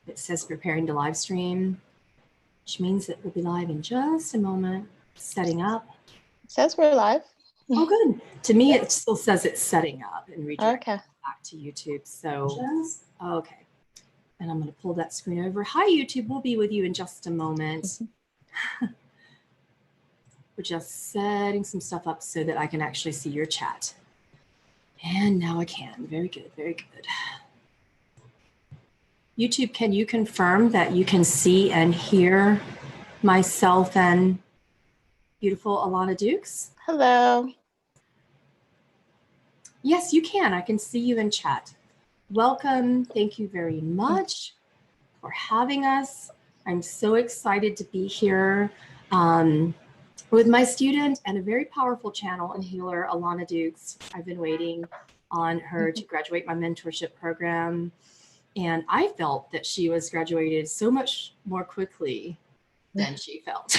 It says preparing to live stream, which means that we'll be live in just a moment. Setting up. It says we're live. Oh, good. To me, it still says it's setting up and redirecting back to YouTube. So, okay. And I'm going to pull that screen over. Hi, YouTube. We'll be with you in just a moment. We're just setting some stuff up so that I can actually see your chat. And now I can. Very good. Very good. YouTube, can you confirm that you can see and hear myself and beautiful Alana Dukes? Hello. Yes, you can. I can see you in chat. Welcome. Thank you very much for having us. I'm so excited to be here with my student and a very powerful channel and healer, Alana Dukes. I've been waiting on her to graduate my mentorship program. And I felt that she was graduated so much more quickly than she felt.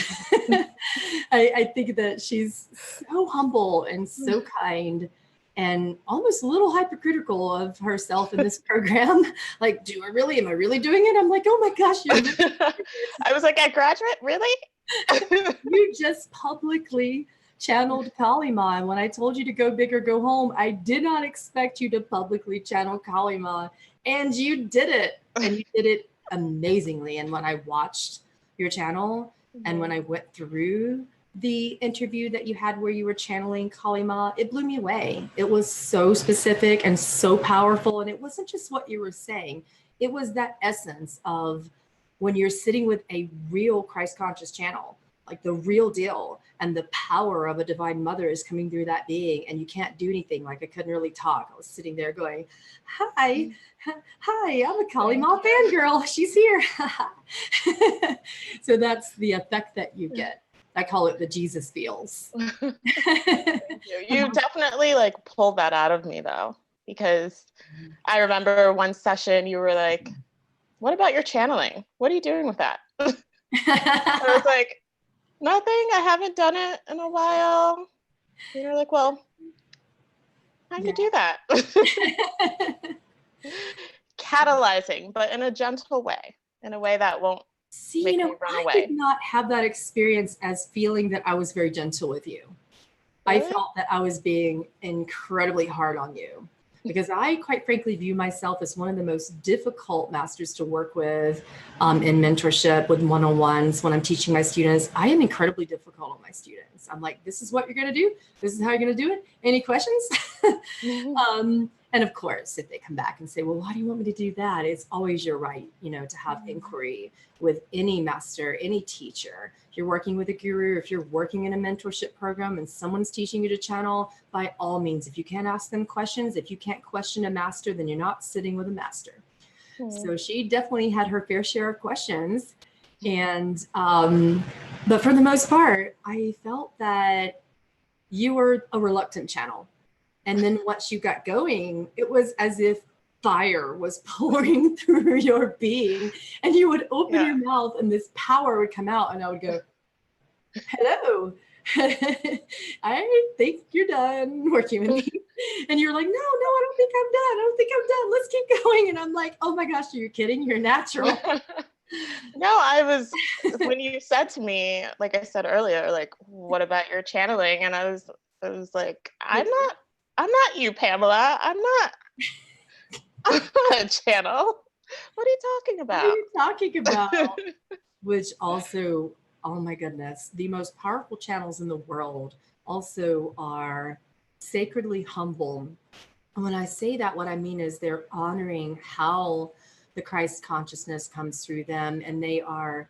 I think that she's so humble and so kind and almost a little hypercritical of herself in this program. Like, am I really doing it? I'm like, oh my gosh. I was like, I graduate, really? You just publicly channeled Kalima. And when I told you to go big or go home, I did not expect you to publicly channel Kalima. And you did it. And you did it amazingly. And when I watched your channel and when I went through the interview that you had where you were channeling Kalima, it blew me away. It was so specific and so powerful. And it wasn't just what you were saying. It was that essence of when you're sitting with a real Christ conscious channel, like the real deal, and the power of a divine mother is coming through that being, and you can't do anything. Like I couldn't really talk. I was sitting there going, hi, I'm a Kalima fangirl. She's here. So that's the effect that you get. I call it the Jesus feels. You definitely like pulled that out of me though, because I remember one session you were like, what about your channeling? What are you doing with that? I was like, nothing. I haven't done it in a while. And you're like, well, I could do that. Catalyzing, but in a gentle way, in a way that won't make me run away. I did not have that experience as feeling that I was very gentle with you. Really? I felt that I was being incredibly hard on you. Because I, quite frankly, view myself as one of the most difficult masters to work with in mentorship, with one-on-ones. When I'm teaching my students, I am incredibly difficult on my students. I'm like, this is what you're going to do. This is how you're going to do it. Any questions? And of course, if they come back and say, well, why do you want me to do that? It's always your right, to have inquiry with any master, any teacher. If you're working with a guru, if you're working in a mentorship program and someone's teaching you to channel, by all means, if you can't ask them questions, if you can't question a master, then you're not sitting with a master. So she definitely had her fair share of questions. And, but for the most part, I felt that you were a reluctant channel. And then once you got going, it was as if fire was pouring through your being, and you would open your mouth and this power would come out, and I would go, hello, I think you're done working with me. And you're like, no, I don't think I'm done. I don't think I'm done. Let's keep going. And I'm like, oh my gosh, are you kidding? You're natural. No, I was, when you said to me, like I said earlier, like, what about your channeling? And I was like, I'm not you, Pamela. I'm not a channel. What are you talking about? What are you talking about? Which also, oh my goodness, the most powerful channels in the world also are sacredly humble. And when I say that, what I mean is they're honoring how the Christ consciousness comes through them, and they are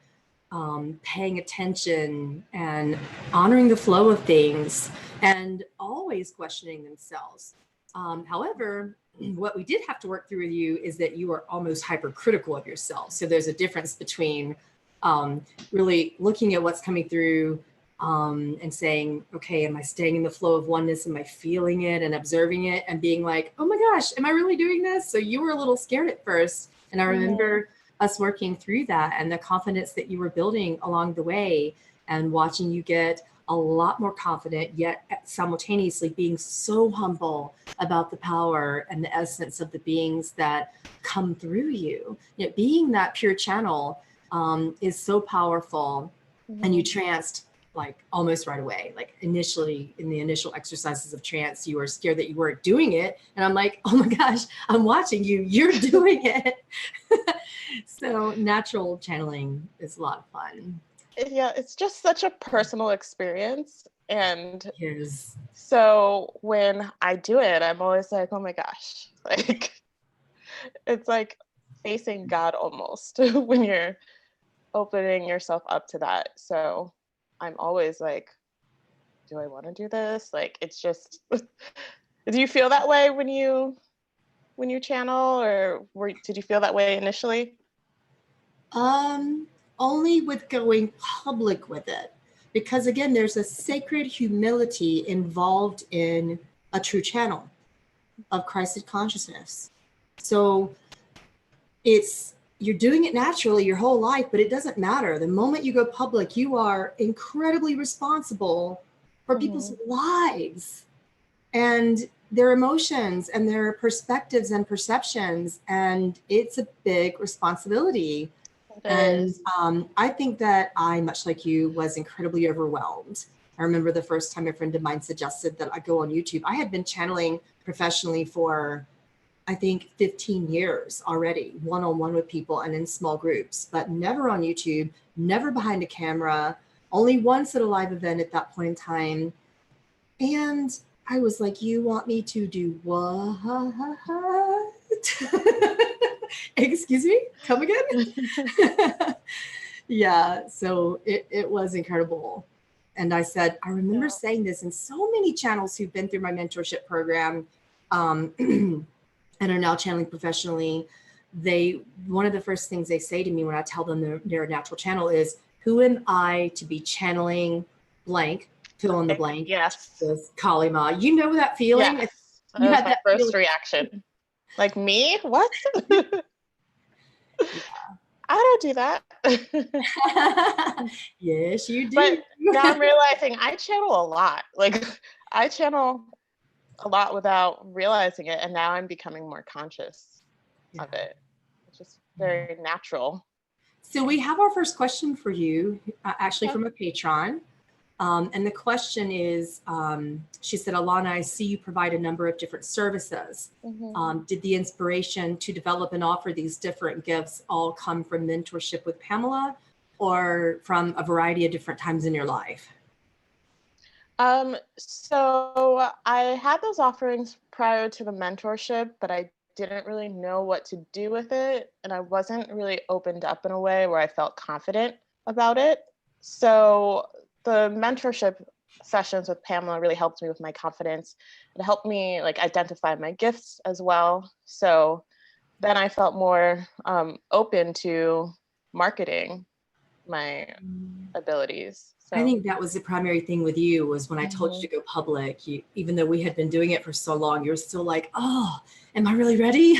paying attention and honoring the flow of things and always questioning themselves. However, what we did have to work through with you is that you are almost hypercritical of yourself. So there's a difference between really looking at what's coming through and saying, okay, am I staying in the flow of oneness? Am I feeling it and observing it and being like, oh my gosh, am I really doing this? So you were a little scared at first. And I remember us working through that and the confidence that you were building along the way and watching you get a lot more confident, yet simultaneously being so humble about the power and the essence of the beings that come through you. You know, being that pure channel is so powerful, and you tranced like almost right away. Like initially in the initial exercises of trance, you were scared that you weren't doing it. And I'm like, oh my gosh, I'm watching you, you're doing it. So natural channeling is a lot of fun. Yeah, it's just such a personal experience. And Yes. so when I do it, I'm always like, oh my gosh, like it's like facing God almost when you're opening yourself up to that. So I'm always like, do I want to do this? Like, it's just, do you feel that way when you channel, or did you feel that way initially? Only with going public with it, because again, there's a sacred humility involved in a true channel of Christed consciousness. So you're doing it naturally your whole life, but it doesn't matter. The moment you go public, you are incredibly responsible for people's lives and their emotions and their perspectives and perceptions. And it's a big responsibility. And I think that I, much like you, was incredibly overwhelmed. I remember the first time a friend of mine suggested that I go on YouTube. I had been channeling professionally for, I think, 15 years already, one-on-one with people and in small groups, but never on YouTube, never behind a camera, only once at a live event at that point in time. And I was like, you want me to do what? Excuse me, come again? Yeah, so it was incredible. And I said, I remember saying this, and so many channels who've been through my mentorship program and are now channeling professionally, one of the first things they say to me when I tell them they're a natural channel is, who am I to be channeling blank, fill in the blank? Yes. With Kali Ma. You know that feeling? Yes. That was my first reaction. Like, me? What? Yeah. I don't do that. Yes, you do. But now I'm realizing I channel a lot. Like, I channel a lot without realizing it. And now I'm becoming more conscious of it. It's just very natural. So we have our first question for you, actually from a patron. And the question is, she said, Alana, I see you provide a number of different services. Did the inspiration to develop and offer these different gifts all come from mentorship with Pamela, or from a variety of different times in your life? So I had those offerings prior to the mentorship, but I didn't really know what to do with it. And I wasn't really opened up in a way where I felt confident about it. So the mentorship sessions with Pamela really helped me with my confidence. It helped me like identify my gifts as well. So then I felt more open to marketing my abilities. So. I think that was the primary thing with you, was when I told you to go public, even though we had been doing it for so long, you're still like, oh, am I really ready?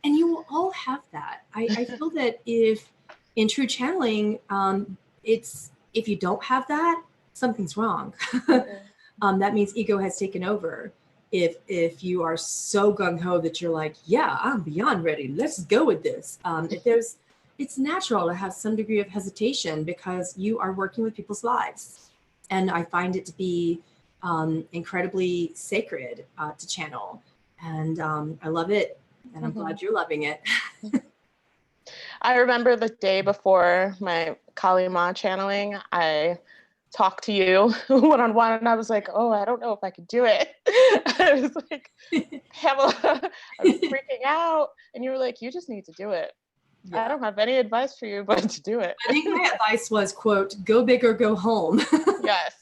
And you will all have that. I feel that if in true channeling, if you don't have that, something's wrong. That means ego has taken over. If you are so gung-ho that you're like, yeah, I'm beyond ready, let's go with this. It's natural to have some degree of hesitation because you are working with people's lives. And I find it to be incredibly sacred to channel. And I love it. And I'm glad you're loving it. I remember the day before my Kali Ma channeling, I talked to you one-on-one, and I was like, oh, I don't know if I could do it. I was like, Pamela, I was freaking out. And you were like, you just need to do it. Yeah. I don't have any advice for you, but to do it. I think my advice was, quote, go big or go home. Yes.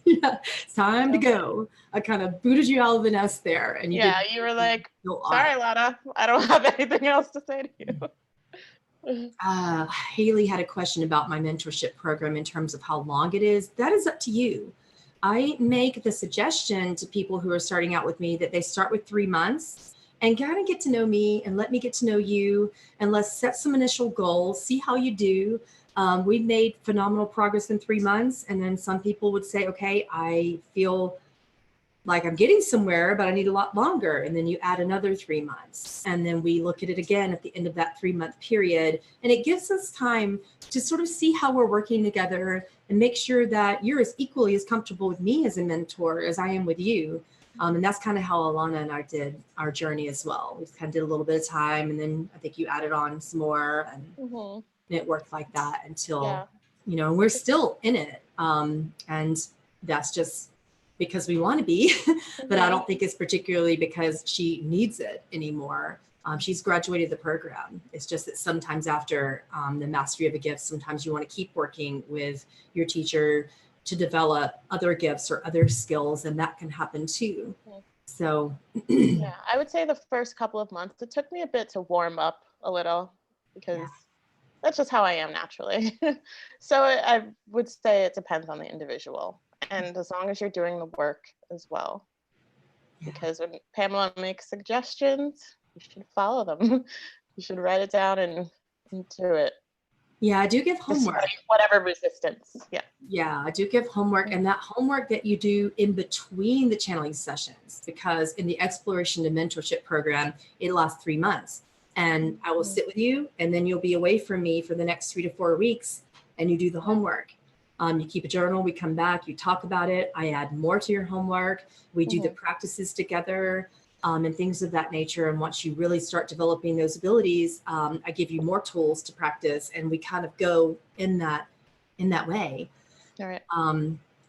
Yeah, it's time to go. I kind of booted you out of the nest there. And you were like, sorry, Alana, I don't have anything else to say to you. Haley had a question about my mentorship program in terms of how long it is. That is up to you. I make the suggestion to people who are starting out with me that they start with 3 months and kind of get to know me and let me get to know you, and let's set some initial goals, see how you do. We made phenomenal progress in 3 months. And then some people would say, okay, I feel like I'm getting somewhere, but I need a lot longer. And then you add another 3 months. And then we look at it again at the end of that 3-month period. And it gives us time to sort of see how we're working together and make sure that you're as equally as comfortable with me as a mentor as I am with you. And that's kind of how Alana and I did our journey as well. We kind of did a little bit of time, and then I think you added on some more, and it worked like that until, and we're still in it. And that's just because we want to be, but I don't think it's particularly because she needs it anymore. She's graduated the program. It's just that sometimes after the mastery of a gift, sometimes you want to keep working with your teacher to develop other gifts or other skills, and that can happen too. So yeah, I would say the first couple of months, it took me a bit to warm up a little because that's just how I am naturally. So I would say it depends on the individual, and as long as you're doing the work as well. Because when Pamela makes suggestions, you should follow them. You should write it down and do it. Yeah, I do give homework. Whatever resistance. Yeah, I do give homework, and that homework that you do in between the channeling sessions, because in the Exploration to Mentorship program, it lasts 3 months. And I will sit with you, and then you'll be away from me for the next 3 to 4 weeks, and you do the homework. You keep a journal, we come back, you talk about it. I add more to your homework. We do the practices together. And things of that nature. And once you really start developing those abilities, I give you more tools to practice, and we kind of go in that way. All right.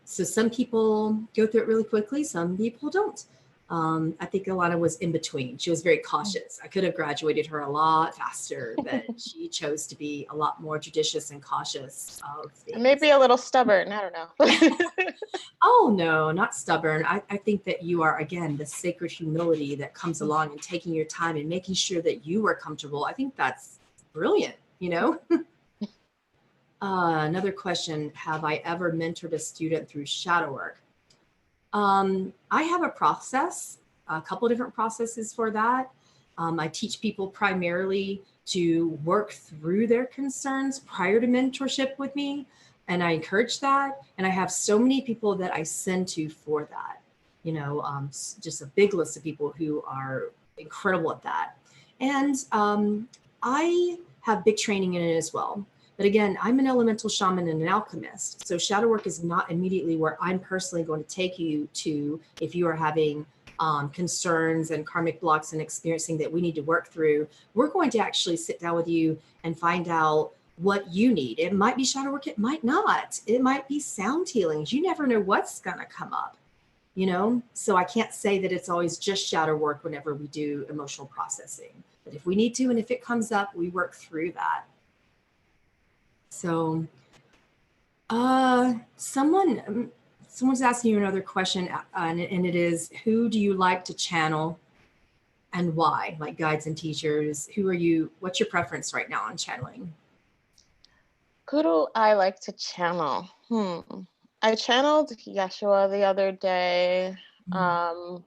So some people go through it really quickly, some people don't. I think Alana was in between. She was very cautious. I could have graduated her a lot faster, but she chose to be a lot more judicious and cautious of things. Maybe a little stubborn. I don't know. Oh, no, not stubborn. I think that you are, again, the sacred humility that comes along and taking your time and making sure that you are comfortable. I think that's brilliant, Another question, have I ever mentored a student through shadow work? I have a process, a couple of different processes for that. I teach people primarily to work through their concerns prior to mentorship with me. And I encourage that. And I have so many people that I send to for that, just a big list of people who are incredible at that. And I have big training in it as well. But again, I'm an elemental shaman and an alchemist. So shadow work is not immediately where I'm personally going to take you to if you are having concerns and karmic blocks and experiencing that we need to work through. We're going to actually sit down with you and find out what you need. It might be shadow work, it might not. It might be sound healings. You never know what's going to come up, So I can't say that it's always just shadow work whenever we do emotional processing. But if we need to, and if it comes up, we work through that. So someone's asking you another question, and it is, who do you like to channel and why? Like guides and teachers, who are you? What's your preference right now on channeling? Who do I like to channel? I channeled Yeshua the other day. I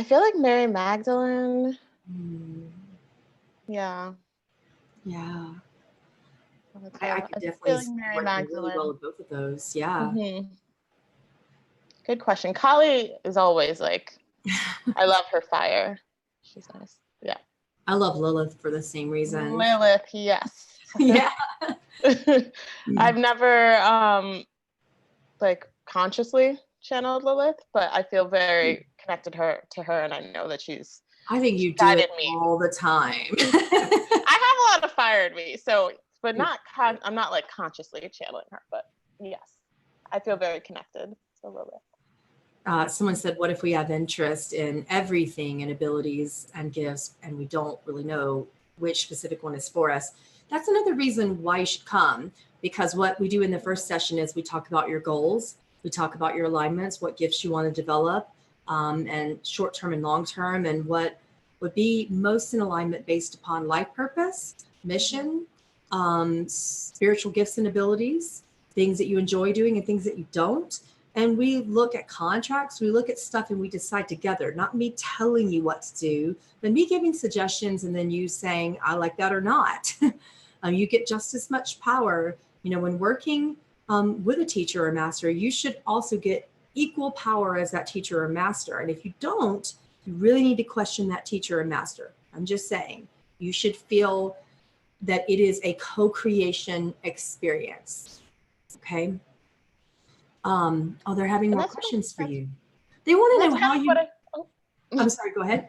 feel like Mary Magdalene. Yeah. I could definitely Mary Magdalene. Really well with both of those. Yeah. Good question. Kali is always like, I love her fire. She's nice. Yeah. I love Lilith for the same reason. Lilith, yes. Yeah. I've never consciously channeled Lilith, but I feel very connected to her, and I know that I think you do it all the time. I have a lot of fire in me, but I'm not like consciously channeling her, but yes, I feel very connected to Lilith. Someone said, what if we have interest in everything and abilities and gifts, and we don't really know which specific one is for us? That's another reason why you should come, because what we do in the first session is we talk about your goals, we talk about your alignments, what gifts you want to develop, and short-term and long-term, and what would be most in alignment based upon life purpose, mission, spiritual gifts and abilities, things that you enjoy doing and things that you don't. and we look at contracts, we look at stuff and we decide together, not me telling you what to do, but me giving suggestions and then you saying, I like that or not. You get just as much power. You know, when working with a teacher or master, you should also get equal power as that teacher or master. And if you don't, you really need to question that teacher or master. I'm just saying, you should feel that it is a co-creation experience. Okay. Oh, they're having more questions for you. They want to know how you. I'm sorry. Go ahead.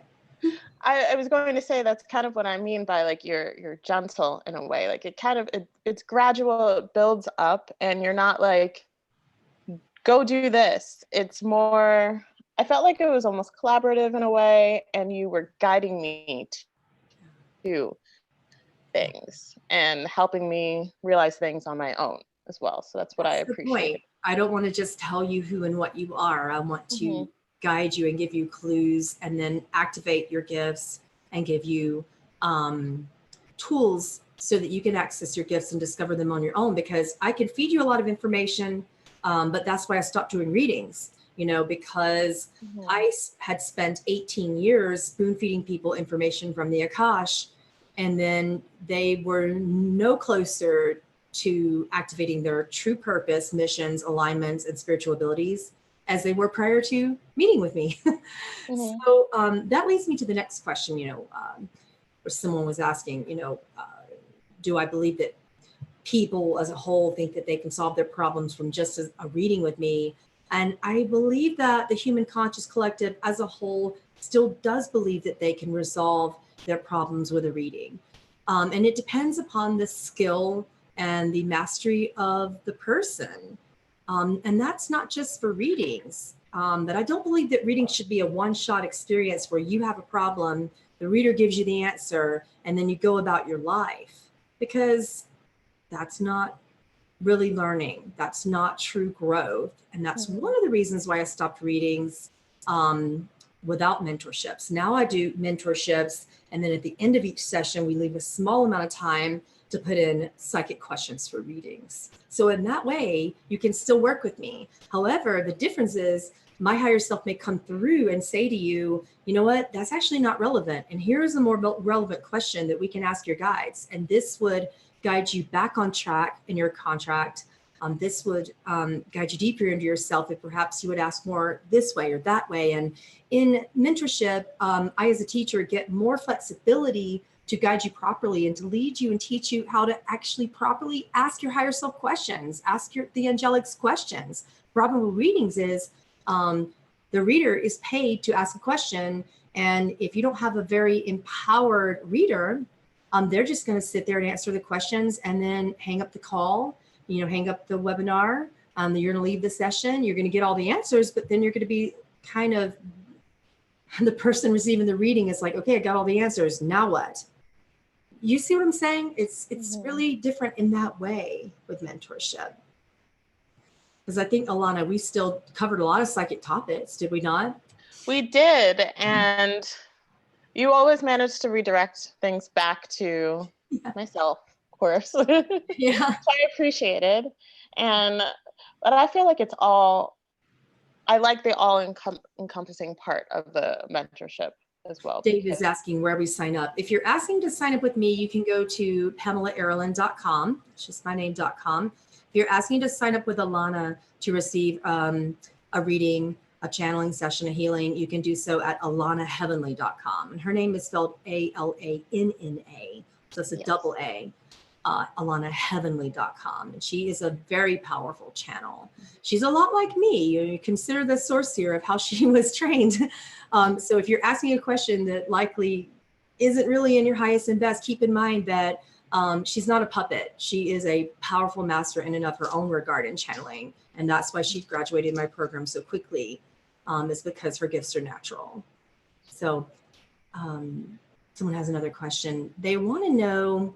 I was going to say that's kind of what I mean by like you're gentle in a way. Like it kind of it's gradual. It builds up, and you're not like, go do this. It's more. I felt like it was almost collaborative in a way, and you were guiding me to things and helping me realize things on my own as well. So that's what I appreciate. I don't want to just tell you who and what you are. I want to guide you and give you clues and then activate your gifts and give you tools so that you can access your gifts and discover them on your own, because I could feed you a lot of information, but that's why I stopped doing readings, you know, because I had spent 18 years spoon feeding people information from the Akash, and then they were no closer to activating their true purpose, missions, alignments, and spiritual abilities as they were prior to meeting with me. So that leads me to the next question, you know, where someone was asking, you know, do I believe that people as a whole think that they can solve their problems from just a reading with me? And I believe that the human conscious collective as a whole still does believe that they can resolve their problems with a reading. And it depends upon the skill and the mastery of the person. And that's not just for readings. But I don't believe that reading should be a one-shot experience where you have a problem, the reader gives you the answer, and then you go about your life, because that's not really learning. That's not true growth. And that's one of the reasons why I stopped readings without mentorships. Now I do mentorships, and then at the end of each session, we leave a small amount of time to put in psychic questions for readings. So in that way, you can still work with me. However, the difference is my higher self may come through and say to you, you know what, that's actually not relevant. And here's a more relevant question that we can ask your guides. And this would guide you back on track in your contract. This would guide you deeper into yourself if perhaps you would ask more this way or that way. And in mentorship, I as a teacher get more flexibility to guide you properly and to lead you and teach you how to actually properly ask your higher self questions, ask the angelics questions. Problem with readings is the reader is paid to ask a question. And if you don't have a very empowered reader, they're just going to sit there and answer the questions and then hang up the call, you know, hang up the webinar. You're going to leave the session. You're going to get all the answers, but then you're going to be kind of, the person receiving the reading is like, okay, I got all the answers. Now what? You see what I'm saying? It's really different in that way with mentorship. Because I think, Alana, we still covered a lot of psychic topics, did we not? We did. And you always managed to redirect things back to myself, of course. Yeah. Which I appreciated. But I feel like it's all, I like the all-encompassing part of the mentorship as well. Dave is asking where we sign up. If you're asking to sign up with me, you can go to PamelaAaralyn.com. It's just my name.com. If you're asking to sign up with Alana to receive a reading, a channeling session, a healing, you can do so at AlanaHeavenly.com. And her name is spelled ALANNA. So it's a double A. AlanaHeavenly.com. And she is a very powerful channel. She's a lot like me. You consider the source here of how she was trained. So if you're asking a question that likely isn't really in your highest and best, keep in mind that she's not a puppet. She is a powerful master in and of her own regard in channeling. And that's why she graduated my program so quickly, is because her gifts are natural. So someone has another question. They want to know,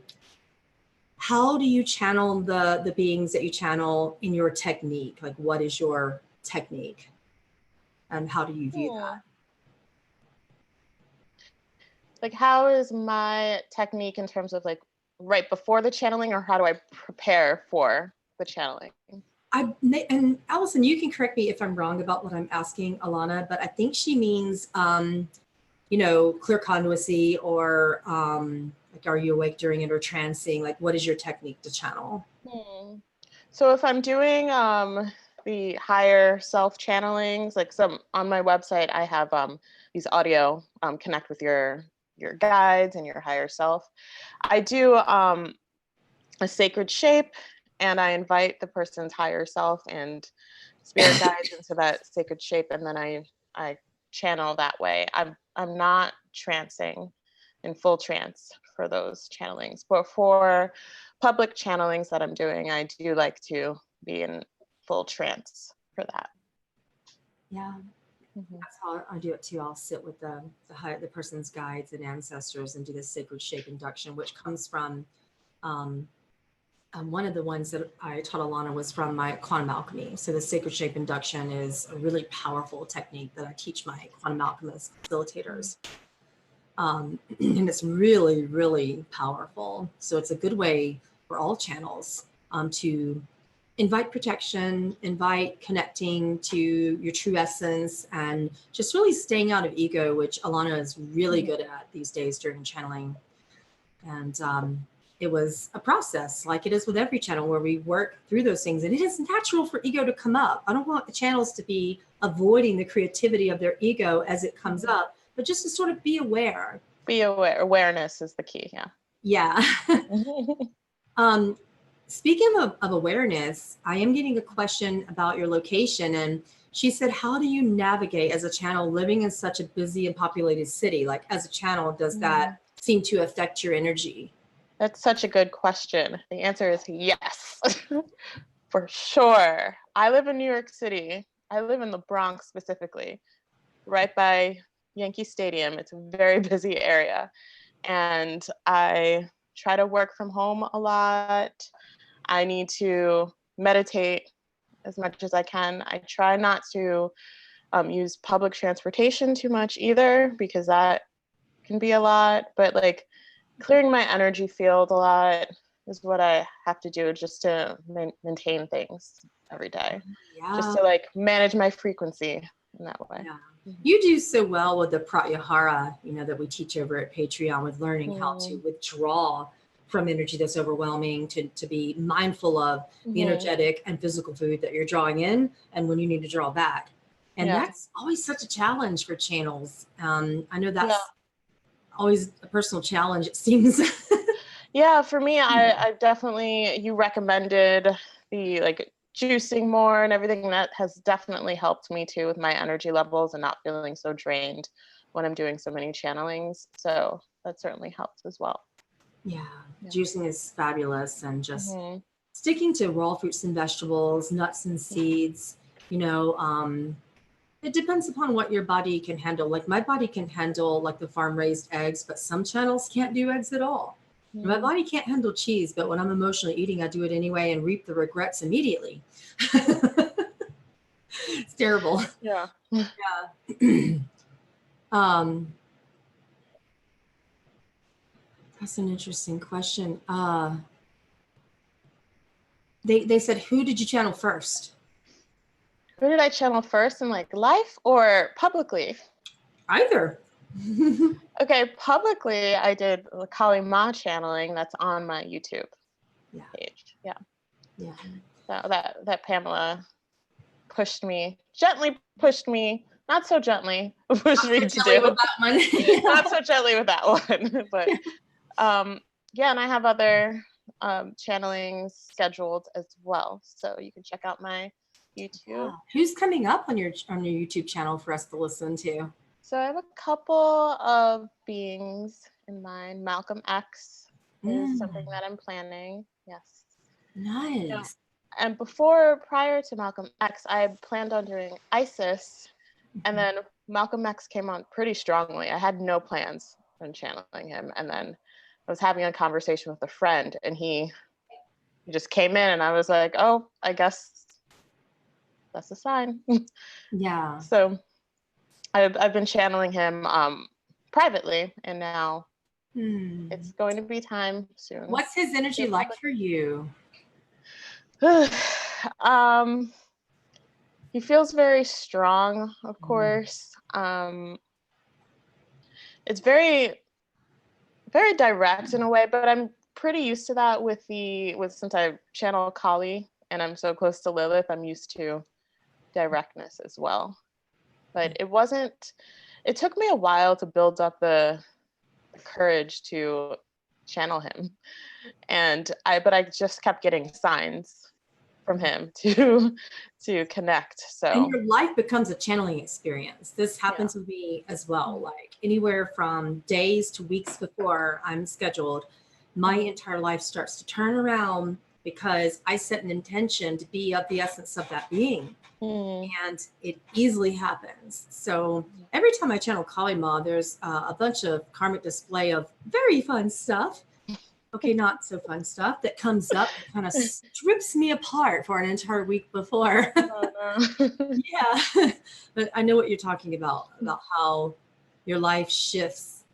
how do you channel the beings that you channel in your technique? Like, what is your technique? And how do you view that? Like, how is my technique in terms of like right before the channeling, or how do I prepare for the channeling? and Allison, you can correct me if I'm wrong about what I'm asking Alana, but I think she means, clear conduency, or like, are you awake during it, or trancing? Like, what is your technique to channel? So if I'm doing the higher self channelings, like some on my website, I have these audio connect with your guides and your higher self. I do a sacred shape, and I invite the person's higher self and spirit guides into that sacred shape, and then I channel that way. I'm not trancing in full trance for those channelings, but for public channelings that I'm doing, I do like to be in full trance for that. Yeah. That's how I do it too. I'll sit with the person's guides and ancestors and do the sacred shape induction, which comes from one of the ones that I taught Alana was from my quantum alchemy. So the sacred shape induction is a really powerful technique that I teach my quantum alchemist facilitators. And it's really, really powerful. So it's a good way for all channels to invite protection, invite connecting to your true essence, and just really staying out of ego, which Alana is really good at these days during channeling. And it was a process, like it is with every channel, where we work through those things. And it is natural for ego to come up. I don't want the channels to be avoiding the creativity of their ego as it comes up, but just to sort of be aware. Be aware. Awareness is the key. Yeah. Speaking of awareness, I am getting a question about your location. And she said, how do you navigate as a channel living in such a busy and populated city? Like, as a channel, does that seem to affect your energy? That's such a good question. The answer is yes, for sure. I live in New York City. I live in the Bronx specifically, right by Yankee Stadium. It's a very busy area. And I try to work from home a lot. I need to meditate as much as I can. I try not to use public transportation too much either, because that can be a lot. But like clearing my energy field a lot is what I have to do just to maintain things every day. Yeah. Just to like manage my frequency in that way. Yeah. You do so well with the pratyahara, that we teach over at Patreon, with learning how to withdraw from energy that's overwhelming, to be mindful of the energetic and physical food that you're drawing in, and when you need to draw back. And that's always such a challenge for channels. I know that's always a personal challenge, it seems. Yeah, for me, I definitely, you recommended the like juicing more and everything. That has definitely helped me too with my energy levels and not feeling so drained when I'm doing so many channelings. So that certainly helps as well. Yeah. Juicing is fabulous, and just sticking to raw fruits and vegetables, nuts and seeds, it depends upon what your body can handle. Like, my body can handle like the farm raised eggs, but some channels can't do eggs at all. My body can't handle cheese, but when I'm emotionally eating, I do it anyway and reap the regrets immediately. It's terrible. Yeah. That's an interesting question. They said, who did you channel first? Who did I channel first in like life or publicly? Either. Okay, publicly, I did the Kali Ma channeling that's on my YouTube page. Yeah. So that Pamela gently pushed me, not so gently, pushed me to do. With that one. Not so gently with that one, but and I have other channelings scheduled as well, so you can check out my YouTube. Yeah. Who's coming up on your YouTube channel for us to listen to? So I have a couple of beings in mind. Malcolm X is something that I'm planning. Yes. Nice. Yeah. And prior to Malcolm X, I had planned on doing Isis, and then Malcolm X came on pretty strongly. I had no plans on channeling him, and then I was having a conversation with a friend, and he just came in, and I was like, oh, I guess that's a sign. Yeah. So I've been channeling him privately, and now it's going to be time soon. What's his energy like for you? He feels very strong, of course. It's very, very direct in a way, but I'm pretty used to that since I channel Kali and I'm so close to Lilith, I'm used to directness as well. But it took me a while to build up the courage to channel him. But I just kept getting signs from him to connect. So and your life becomes a channeling experience. This happens with me as well. Like anywhere from days to weeks before I'm scheduled, my entire life starts to turn around because I set an intention to be of the essence of that being. And it easily happens. So every time I channel Kali Ma, there's a bunch of karmic display of very fun stuff. Okay, not so fun stuff that comes up and kind of strips me apart for an entire week before. Oh, no. Yeah, but I know what you're talking about how your life shifts,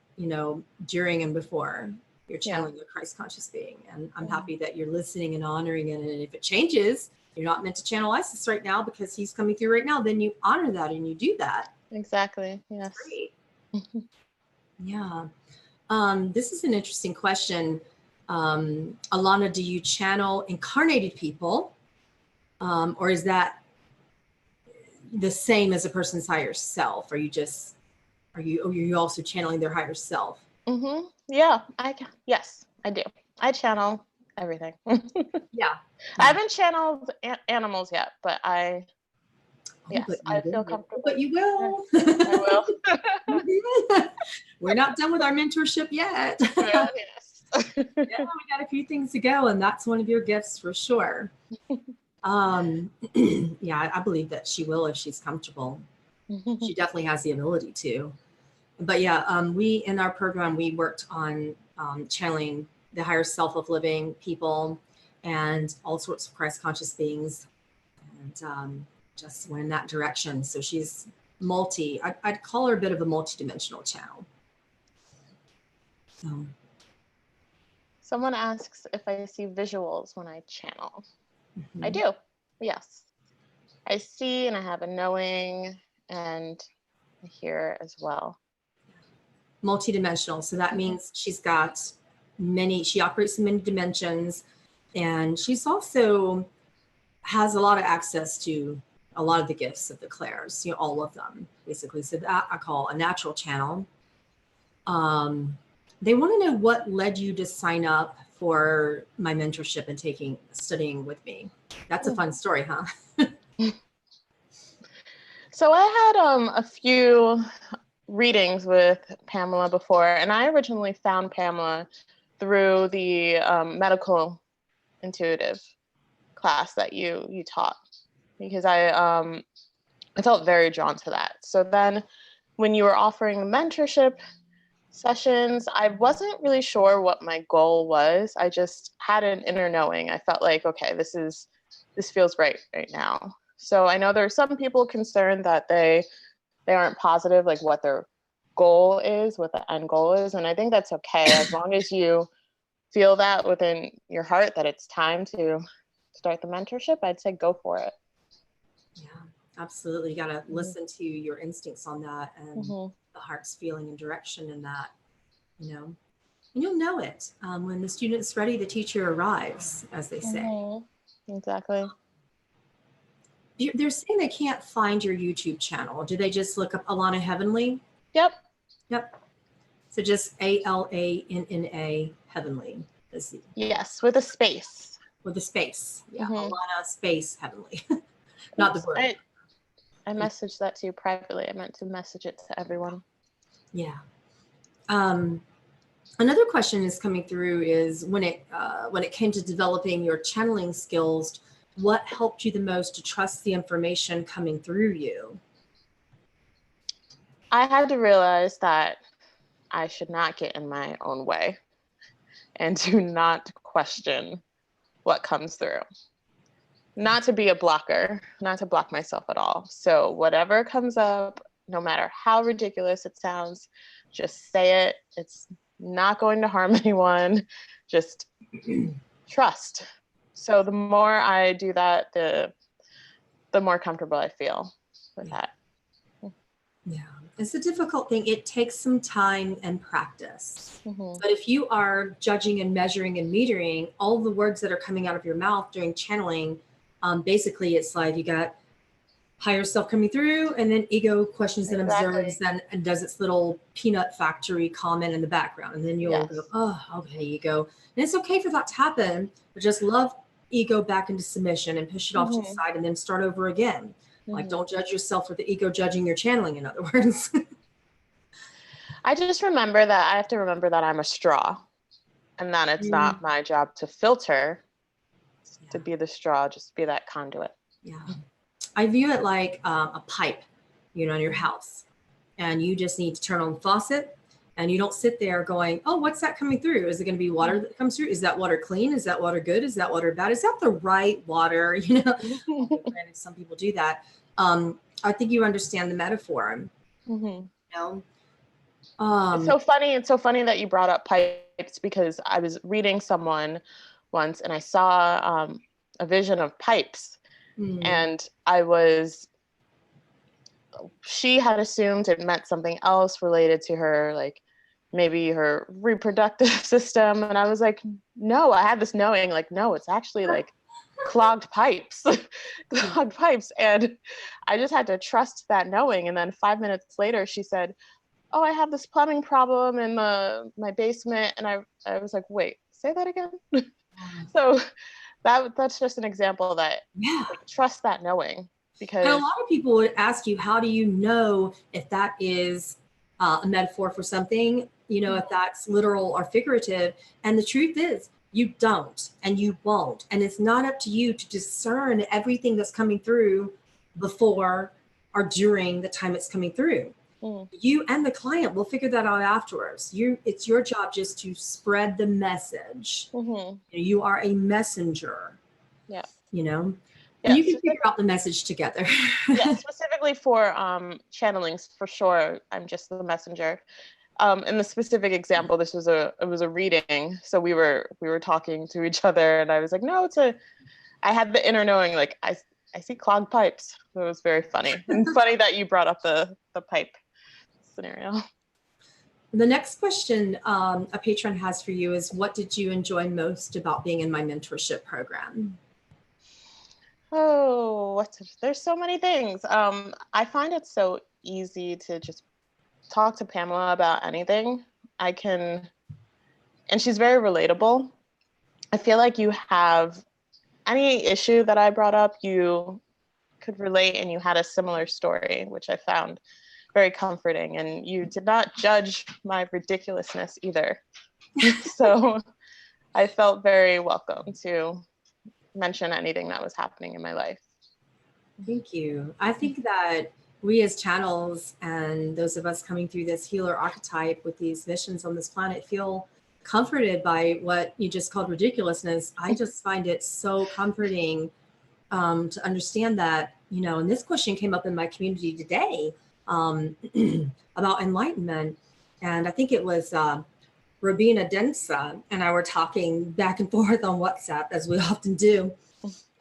during and before you're channeling your Christ conscious being. And I'm happy that you're listening and honoring it. And if it changes, you're not meant to channel Isis right now because he's coming through right now, then you honor that and you do that. Exactly. Yes. That's great. Yeah. This is an interesting question. Alana, do you channel incarnated people? Or is that the same as a person's higher self? Are you also channeling their higher self? Yeah, yes, I do. I channel everything. Yeah. I haven't channeled animals yet, but I feel comfortable. But you will. I will. We're not done with our mentorship yet. Yes. Yeah, we got a few things to go, and that's one of your gifts for sure. Yeah, I believe that she will if she's comfortable. She definitely has the ability to. But yeah, we in our program we worked on channeling the higher self of living people and all sorts of Christ conscious beings, and just went in that direction. So she's I'd call her a bit of a multi-dimensional channel. So. Someone asks if I see visuals when I channel. I do. Yes. I see and I have a knowing and I hear as well. Multi-dimensional. So that means she operates in many dimensions, and she's also has a lot of access to a lot of the gifts of the clairs, all of them basically. So that I call a natural channel. They want to know what led you to sign up for my mentorship and studying with me. That's a fun story, huh? So I had a few readings with Pamela before, and I originally found Pamela through the medical intuitive class that you taught, because I felt very drawn to that. So then when you were offering mentorship sessions, I wasn't really sure what my goal was. I just had an inner knowing. I felt like, okay, this feels right now. So I know there are some people concerned that they aren't positive, like what their goal is, what the end goal is. And I think that's okay, as long as you feel that within your heart that it's time to start the mentorship, I'd say go for it. Yeah, absolutely. You got to listen to your instincts on that and the heart's feeling and direction in that, and you'll know it. When the student's ready, the teacher arrives, as they say. Exactly. They're saying they can't find your YouTube channel. Do they just look up Alana Heavenly? Yep. So just Alanna Heavenly. Yes, with a space. With a space. Yeah, Alana space Heavenly. Not the word. I messaged that to you privately. I meant to message it to everyone. Yeah. Another question is coming through is when it came to developing your channeling skills, what helped you the most to trust the information coming through you? I had to realize that I should not get in my own way and do not question what comes through. Not to be a blocker, not to block myself at all. So whatever comes up, no matter how ridiculous it sounds, just say it. It's not going to harm anyone. Just trust. So the more I do that, the more comfortable I feel with that. Yeah, it's a difficult thing. It takes some time and practice. But if you are judging and measuring and metering all the words that are coming out of your mouth during channeling, basically it's like you got higher self coming through, and then ego questions and observes and does its little peanut factory comment in the background. And then you'll go, oh, okay, ego. And it's okay for that to happen, but just love ego back into submission and push it off to the side and then start over again. Like, don't judge yourself with the ego judging your channeling, in other words. I just remember that I have to remember that I'm a straw, and that it's not my job to filter, to be the straw, just be that conduit. Yeah. I view it like a pipe, in your house, and you just need to turn on the faucet, and you don't sit there going, oh, what's that coming through? Is it going to be water that comes through? Is that water clean? Is that water good? Is that water bad? Is that the right water? Granted, some people do that. I think you understand the metaphor. It's so funny. It's so funny that you brought up pipes, because I was reading someone once and I saw a vision of pipes, and she had assumed it meant something else related to her, like maybe her reproductive system. And I was like, no, I had this knowing, like, no, it's actually like clogged pipes. Clogged pipes. And I just had to trust that knowing. And then 5 minutes later, she said, oh, I have this plumbing problem in my basement. And I was like, wait, say that again? So that's just an example that like, trust that knowing. Because and a lot of people would ask you, how do you know if that is a metaphor for something, if that's literal or figurative? And the truth is, you don't, and you won't. And it's not up to you to discern everything that's coming through before or during the time it's coming through. You and the client will figure that out afterwards. It's your job just to spread the message. You are a messenger. Yeah. And you can figure out the message together. Specifically for channelings, for sure, I'm just the messenger. In the specific example, it was a reading. So we were talking to each other, and I was like, no, I had the inner knowing, like I see clogged pipes. So it was very funny. And funny that you brought up the pipe scenario. The next question a patron has for you is, what did you enjoy most about being in my mentorship program? Oh, there's so many things. I find it so easy to just talk to Pamela about anything. And she's very relatable. I feel like you have any issue that I brought up, you could relate, and you had a similar story, which I found very comforting. And you did not judge my ridiculousness either. So I felt very welcome to mention anything that was happening in my life. Thank you. I think that we as channels, and those of us coming through this healer archetype with these missions on this planet, feel comforted by what you just called ridiculousness. I just find it so comforting to understand that, and this question came up in my community today about enlightenment. And I think it was Rabina Densa and I were talking back and forth on WhatsApp, as we often do,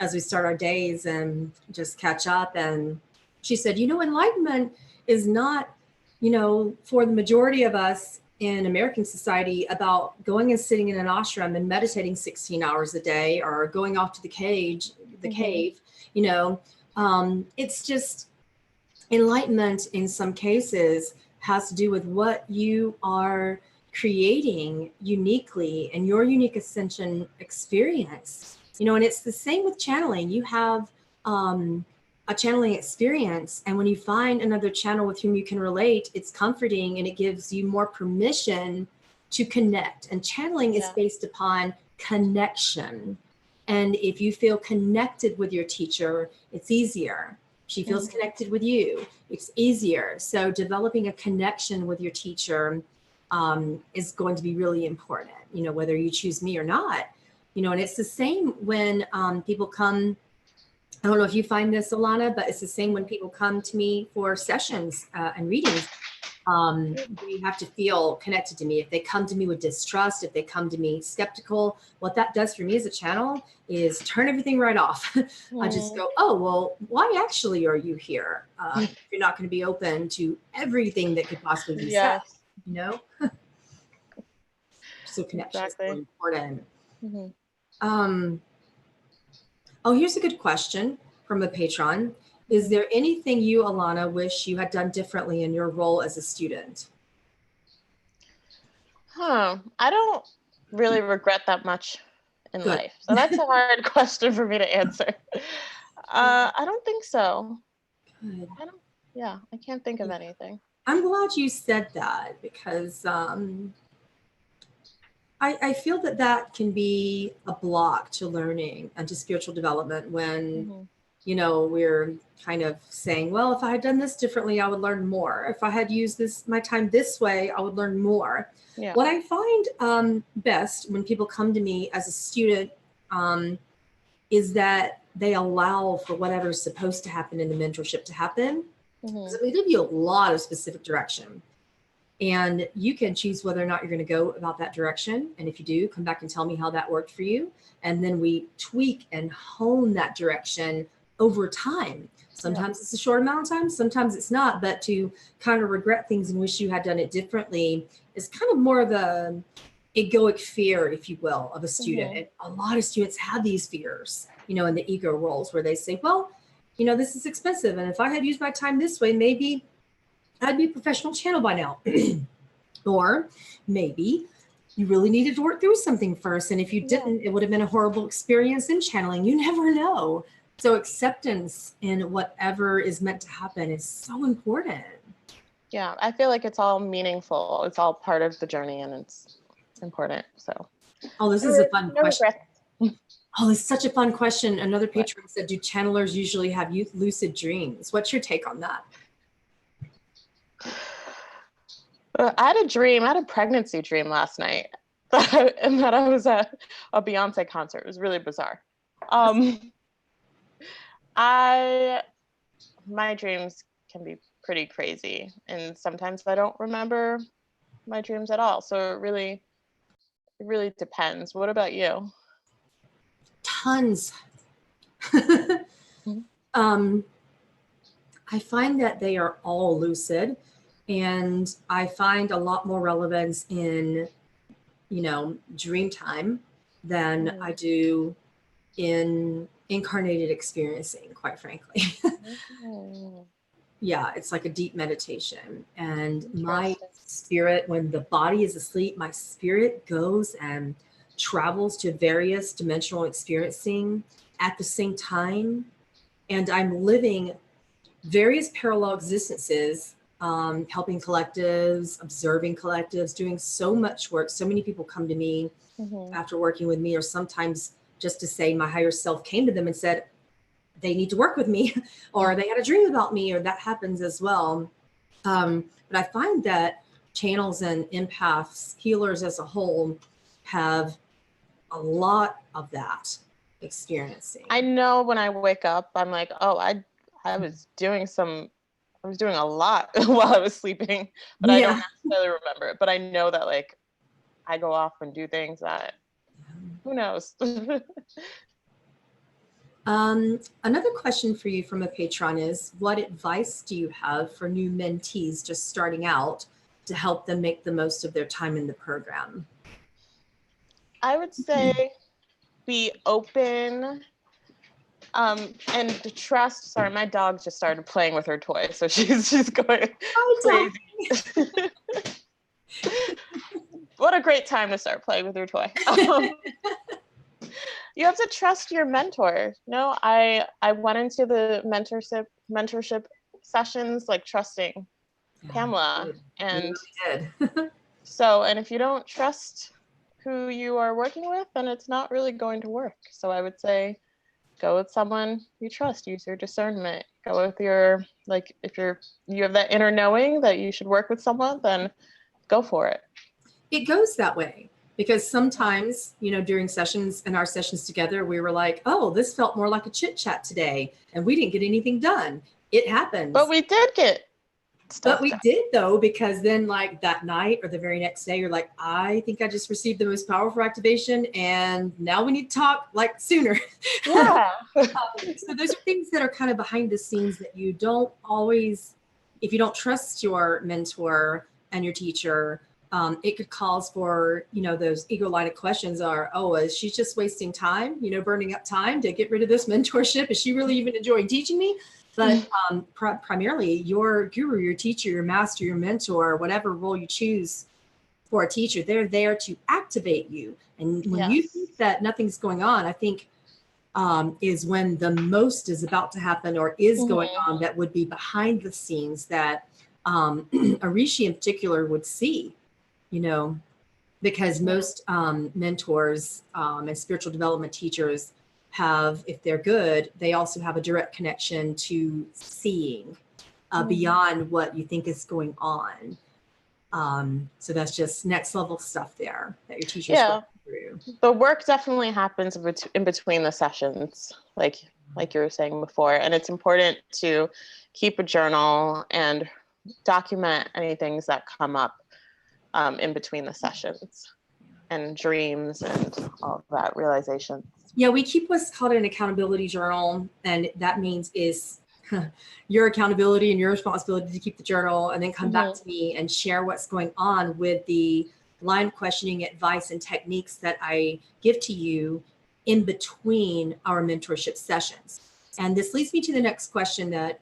as we start our days and just catch up. And she said, enlightenment is not, for the majority of us in American society, about going and sitting in an ashram and meditating 16 hours a day, or going off to the cave. It's just, enlightenment in some cases has to do with what you are creating uniquely and your unique ascension experience. And it's the same with channeling. You have a channeling experience, and when you find another channel with whom you can relate, it's comforting and it gives you more permission to connect. And channeling is based upon connection. And if you feel connected with your teacher, it's easier. She feels connected with you, it's easier. So developing a connection with your teacher is going to be really important, whether you choose me or not. And it's the same when people come. I don't know if you find this, Alana, but it's the same when people come to me for sessions and readings. They have to feel connected to me. If they come to me with distrust, if they come to me skeptical, what that does for me as a channel is turn everything right off. I just go, oh, well, why actually are you here? You're not going to be open to everything that could possibly be said, you know? So connection is so important. Oh, here's a good question from a patron. Is there anything you, Alana, wish you had done differently in your role as a student? I don't really regret that much in life. So that's a hard question for me to answer. I don't think so. Good. I can't think of anything. I'm glad you said that, because I feel that that can be a block to learning and to spiritual development when, you know, we're kind of saying, well, if I had done this differently, I would learn more. If I had used my time this way, I would learn more. Yeah. What I find best when people come to me as a student is that they allow for whatever's supposed to happen in the mentorship to happen. So we give you a lot of specific direction. And you can choose whether or not you're going to go about that direction. And if you do, come back and tell me how that worked for you. And then we tweak and hone that direction over time. Sometimes it's a short amount of time, sometimes it's not. But to kind of regret things and wish you had done it differently is kind of more of a egoic fear, if you will, of a student. And a lot of students have these fears, you know, in the ego roles where they say, well, you know, this is expensive. And if I had used my time this way, maybe I'd be a professional channel by now. Or maybe you really needed to work through something first. And if you didn't, it would have been a horrible experience in channeling. You never know. So acceptance in whatever is meant to happen is so important. Yeah, I feel like it's all meaningful. It's all part of the journey and it's important. So, oh, this is a fun question. Oh, it's such a fun question. Another patron said, do channelers usually have lucid dreams? What's your take on that? I had a dream. I had a pregnancy dream last night, and that I was at a Beyonce concert. It was really bizarre. My dreams can be pretty crazy, and sometimes I don't remember my dreams at all. So it really depends. What about you? Tons. I find that they are all lucid. And I find a lot more relevance in, you know, dream time than I do in incarnated experiencing, quite frankly. Yeah, it's like a deep meditation. And my spirit, when the body is asleep, my spirit goes and travels to various dimensional experiencing at the same time. And I'm living various parallel existences, helping collectives, observing collectives, doing so much work. So many people come to me after working with me, or sometimes just to say my higher self came to them and said they need to work with me, or they had a dream about me, or that happens as well. But I find that channels and empaths, healers as a whole, have a lot of that experiencing. I know when I wake up, I'm like, oh, I was doing a lot while I was sleeping, but I don't necessarily remember it. But I know that, like, I go off and do things that, who knows? Another question for you from a patron is, what advice do you have for new mentees just starting out to help them make the most of their time in the program? I would say be open. And to trust. Sorry, my dog just started playing with her toy, so she's going crazy. What a great time to start playing with her toy. You have to trust your mentor. No, I went into the mentorship sessions like trusting Pamela, and so, and if you don't trust who you are working with, then it's not really going to work. So I would say, go with someone you trust. Use your discernment. Go with your, like, if you have that inner knowing that you should work with someone, then go for it. It goes that way, because sometimes, you know, during sessions and our sessions together, we were like, oh, this felt more like a chit chat today, and we didn't get anything done. It happens. But we did get But we did though, because then like that night or the very next day, you're like, I think I just received the most powerful activation and now we need to talk like sooner. Yeah. So those are things that are kind of behind the scenes that you don't always, if you don't trust your mentor and your teacher, it could cause for, those ego-lighted questions are, oh, is she just wasting time, burning up time to get rid of this mentorship? Is she really even enjoying teaching me? But primarily your guru, your teacher, your master, your mentor, whatever role you choose for a teacher, they're there to activate you. And when you think that nothing's going on, I think is when the most is about to happen or is going on that would be behind the scenes that a Rishi in particular would see, because most mentors and spiritual development teachers have, if they're good, they also have a direct connection to seeing beyond what you think is going on. So that's just next level stuff there that your teachers work through. The work definitely happens in between the sessions, like you were saying before, and it's important to keep a journal and document any things that come up in between the sessions, and dreams and all of that realization. Yeah, we keep what's called an accountability journal, and that means is your accountability and your responsibility to keep the journal and then come back to me and share what's going on with the line of questioning, advice, and techniques that I give to you in between our mentorship sessions. And this leads me to the next question that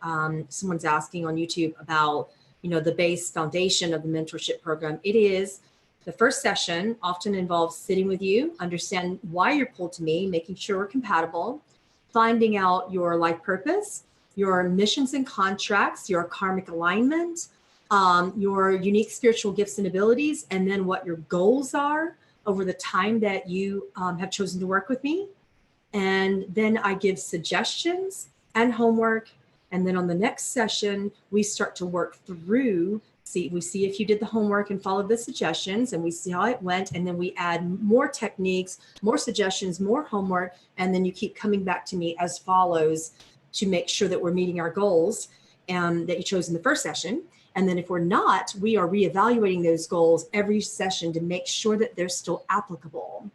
someone's asking on YouTube about, the base foundation of the mentorship program. It is the first session often involves sitting with you, understand why you're pulled to me, making sure we're compatible, finding out your life purpose, your missions and contracts, your karmic alignment, your unique spiritual gifts and abilities, and then what your goals are over the time that you have chosen to work with me. And then I give suggestions and homework. And then on the next session, we start to work through, we see if you did the homework and followed the suggestions, and we see how it went. And then we add more techniques, more suggestions, more homework. And then you keep coming back to me as follows to make sure that we're meeting our goals that you chose in the first session. And then if we're not, we are reevaluating those goals every session to make sure that they're still applicable.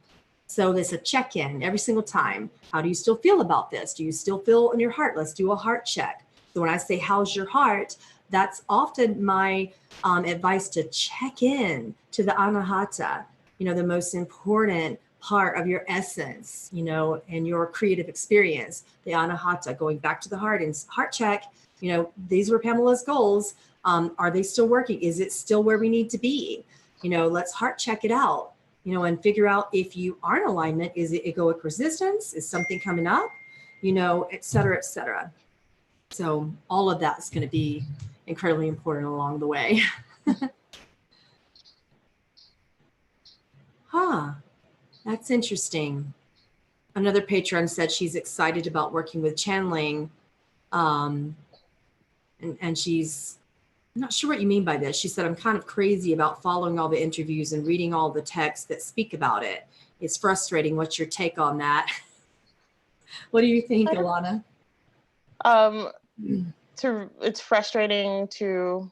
So there's a check-in every single time. How do you still feel about this? Do you still feel in your heart? Let's do a heart check. So when I say, how's your heart? That's often my advice to check in to the anahata, the most important part of your essence, and your creative experience, the anahata, going back to the heart and heart check, these were Pamela's goals. Are they still working? Is it still where we need to be? Let's heart check it out. And figure out if you are in alignment. Is it egoic resistance? Is something coming up? Et cetera, et cetera. So all of that is going to be incredibly important along the way. That's interesting. Another patron said she's excited about working with channeling. And she's I'm not sure what you mean by this. She said, I'm kind of crazy about following all the interviews and reading all the texts that speak about it. It's frustrating. What's your take on that? What do you think, Alana? It's frustrating to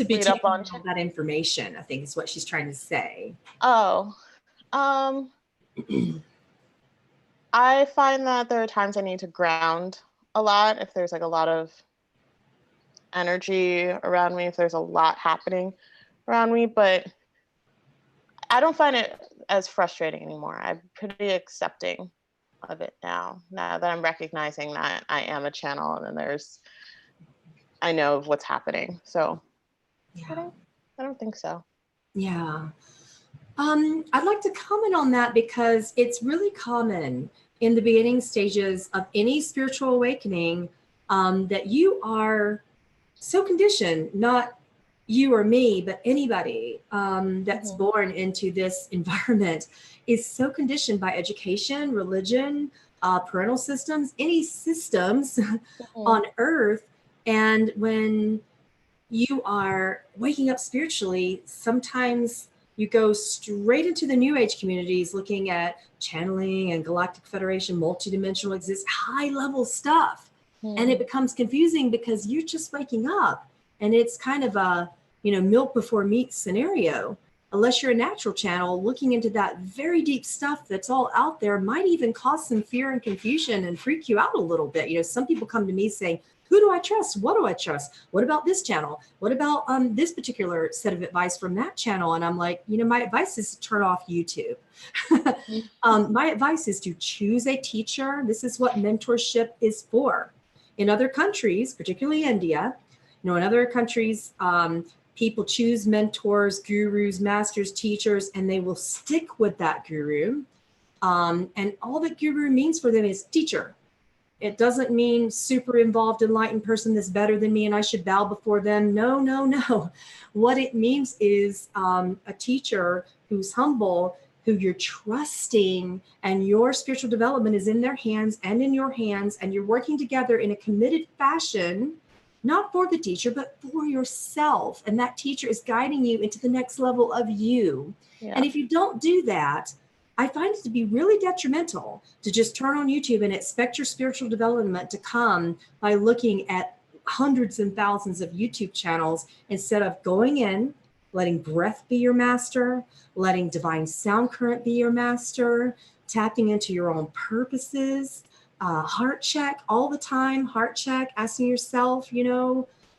be read up on that information, I think is what she's trying to say. I find that there are times I need to ground a lot if there's like a lot of energy around me, if there's a lot happening around me, but I don't find it as frustrating anymore. I'm pretty accepting of it now that I'm recognizing that I am a channel and I know what's happening. So yeah. I don't think so. Yeah. I'd like to comment on that because it's really common in the beginning stages of any spiritual awakening that you are so conditioned, not you or me, but anybody that's born into this environment is so conditioned by education, religion, parental systems, any systems on earth. And when you are waking up spiritually, sometimes you go straight into the New Age communities looking at channeling and Galactic Federation, multidimensional exist, high level stuff. And it becomes confusing because you're just waking up. And it's kind of a, milk before meat scenario. Unless you're a natural channel, looking into that very deep stuff that's all out there might even cause some fear and confusion and freak you out a little bit. Some people come to me saying, who do I trust? What do I trust? What about this channel? What about this particular set of advice from that channel? And I'm like, my advice is to turn off YouTube. My advice is to choose a teacher. This is what mentorship is for. In other countries, particularly India, in other countries, people choose mentors, gurus, masters, teachers, and they will stick with that guru. And all that guru means for them is teacher. It doesn't mean super involved, enlightened person that's better than me and I should bow before them. No, no, no. What it means is a teacher who's humble, who you're trusting, and your spiritual development is in their hands and in your hands, and you're working together in a committed fashion, not for the teacher, but for yourself. And that teacher is guiding you into the next level of you. Yeah. And if you don't do that, I find it to be really detrimental to just turn on YouTube and expect your spiritual development to come by looking at hundreds and thousands of YouTube channels instead of going in, letting breath be your master, letting divine sound current be your master, tapping into your own purposes, heart check all the time, heart check, asking yourself,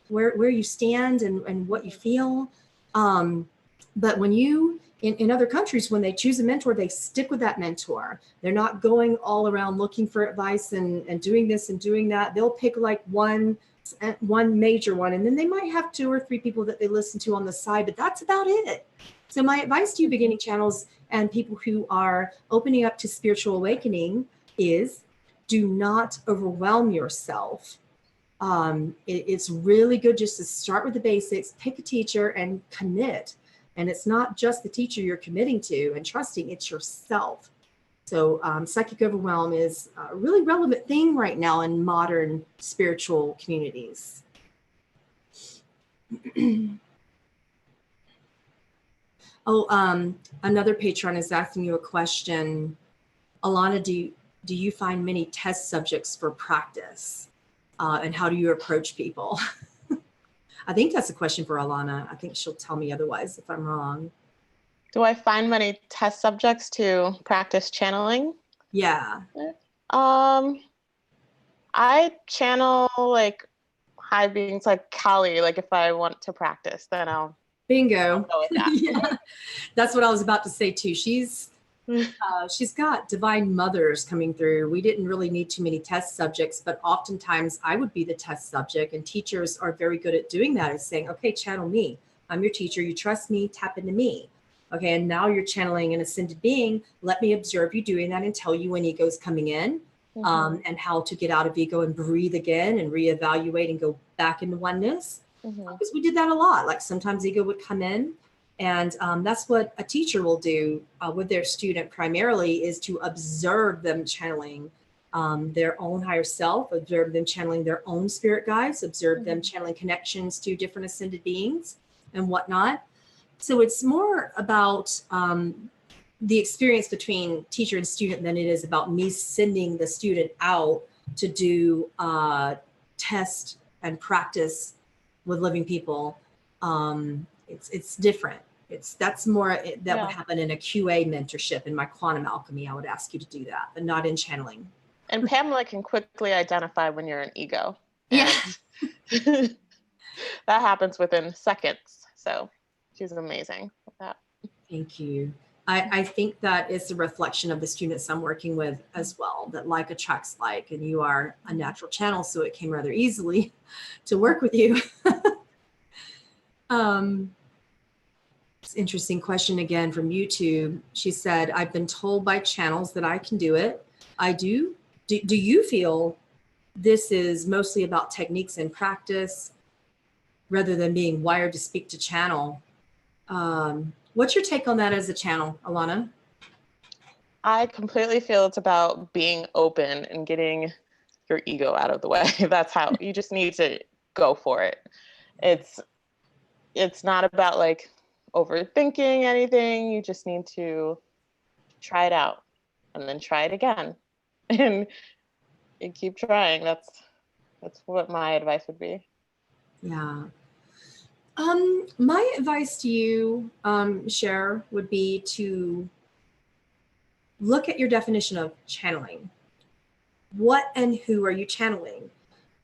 where you stand and what you feel. But when you, in other countries, when they choose a mentor, they stick with that mentor. They're not going all around looking for advice and doing this and doing that. They'll pick like one major one, and then they might have 2 or 3 people that they listen to on the side, but that's about it. So my advice to you beginning channels and people who are opening up to spiritual awakening is do not overwhelm yourself. It's really good just to start with the basics, pick a teacher and commit. And it's not just the teacher you're committing to and trusting, it's yourself. So psychic overwhelm is a really relevant thing right now in modern spiritual communities. Another patron is asking you a question. Alana, do you find many test subjects for practice? And how do you approach people? I think that's a question for Alana. I think she'll tell me otherwise if I'm wrong. Do I find many test subjects to practice channeling? Yeah. I channel like high beings like Kali. Like if I want to practice, then I'll bingo. go with that. Yeah. That's what I was about to say too. She's got divine mothers coming through. We didn't really need too many test subjects, but oftentimes I would be the test subject, and teachers are very good at doing that. Is saying, okay, channel me. I'm your teacher. You trust me, tap into me. Okay, and now you're channeling an ascended being. Let me observe you doing that and tell you when ego's coming in, and how to get out of ego and breathe again and reevaluate and go back into oneness. Because we did that a lot. Like sometimes ego would come in, and that's what a teacher will do with their student primarily, is to observe them channeling their own higher self, observe them channeling their own spirit guides, observe them channeling connections to different ascended beings and whatnot. So it's more about the experience between teacher and student than it is about me sending the student out to do test and practice with living people. It's different. That's more that would happen in a QA mentorship. In my quantum alchemy, I would ask you to do that, but not in channeling. And Pamela can quickly identify when you're an ego. Yeah. That happens within seconds. So she's amazing with that. Thank you. I think that is a reflection of the students I'm working with as well, that like attracts like, and you are a natural channel, so it came rather easily to work with you. It's an interesting question again from YouTube. She said, I've been told by channels that I can do it. I do. Do you feel this is mostly about techniques and practice rather than being wired to speak to channel? What's your take on that as a channel, Alana? I completely feel it's about being open and getting your ego out of the way. That's how you just need to go for it. It's not about like overthinking anything. You just need to try it out and then try it again and keep trying. That's what my advice would be. Yeah. My advice to you, Cher, would be to look at your definition of channeling. What and who are you channeling?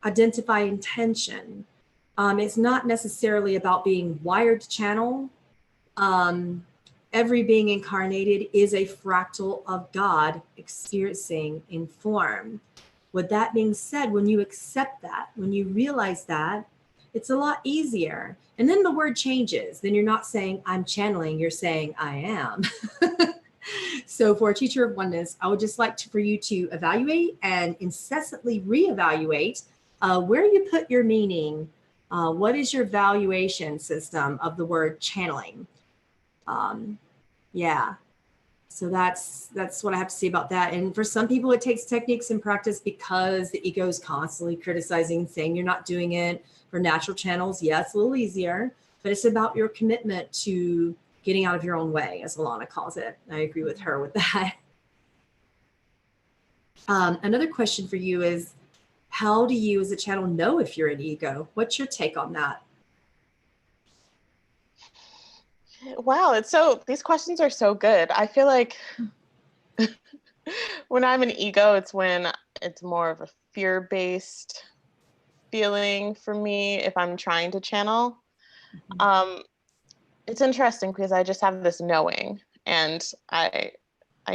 Identify intention. It's not necessarily about being wired to channel. Every being incarnated is a fractal of God experiencing in form. With that being said, when you accept that, when you realize that, it's a lot easier. And then the word changes. Then you're not saying I'm channeling, you're saying I am. So for a teacher of oneness, I would just like for you to evaluate and incessantly reevaluate where you put your meaning. What is your valuation system of the word channeling? Yeah. So that's what I have to say about that. And for some people, it takes techniques and practice because the ego is constantly criticizing, saying you're not doing it. For natural channels, yeah, it's a little easier, but it's about your commitment to getting out of your own way, as Alana calls it. I agree with her with that. Another question for you is, how do you as a channel know if you're an ego? What's your take on that? Wow, these questions are so good. I feel like when I'm an ego, it's when it's more of a fear-based feeling for me if I'm trying to channel. It's interesting because I just have this knowing, and I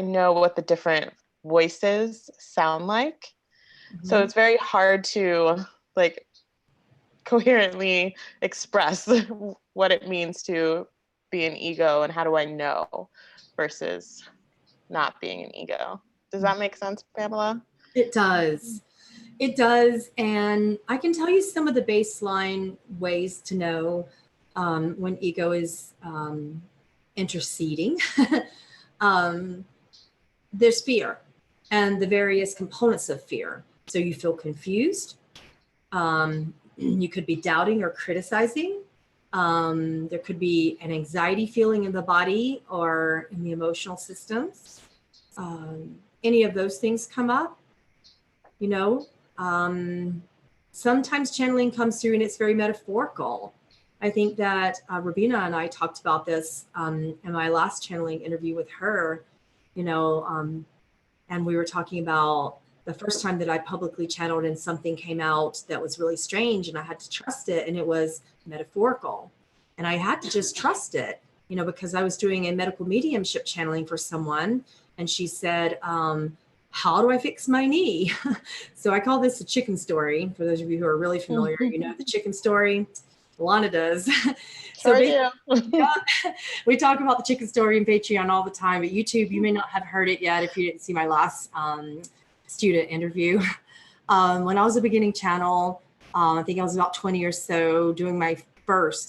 know what the different voices sound like. So it's very hard to like coherently express what it means to be an ego and how do I know versus not being an ego. Does that make sense, Pamela? It does. It does. And I can tell you some of the baseline ways to know when ego is interceding. There's fear and the various components of fear. So you feel confused. You could be doubting or criticizing. There could be an anxiety feeling in the body or in the emotional systems. Any of those things come up, you know. Sometimes channeling comes through and it's very metaphorical. I think that Rabina and I talked about this in my last channeling interview with her, you know, and we were talking about the first time that I publicly channeled and something came out that was really strange and I had to trust it, and it was metaphorical. And I had to just trust it, you know, because I was doing a medical mediumship channeling for someone, and she said, how do I fix my knee? So I call this a chicken story. For those of you who are really familiar, you know the chicken story. Alana does. So we talk about the chicken story in Patreon all the time, but YouTube, you may not have heard it yet if you didn't see my last student interview. When I was a beginning channel, I think I was about 20 or so doing this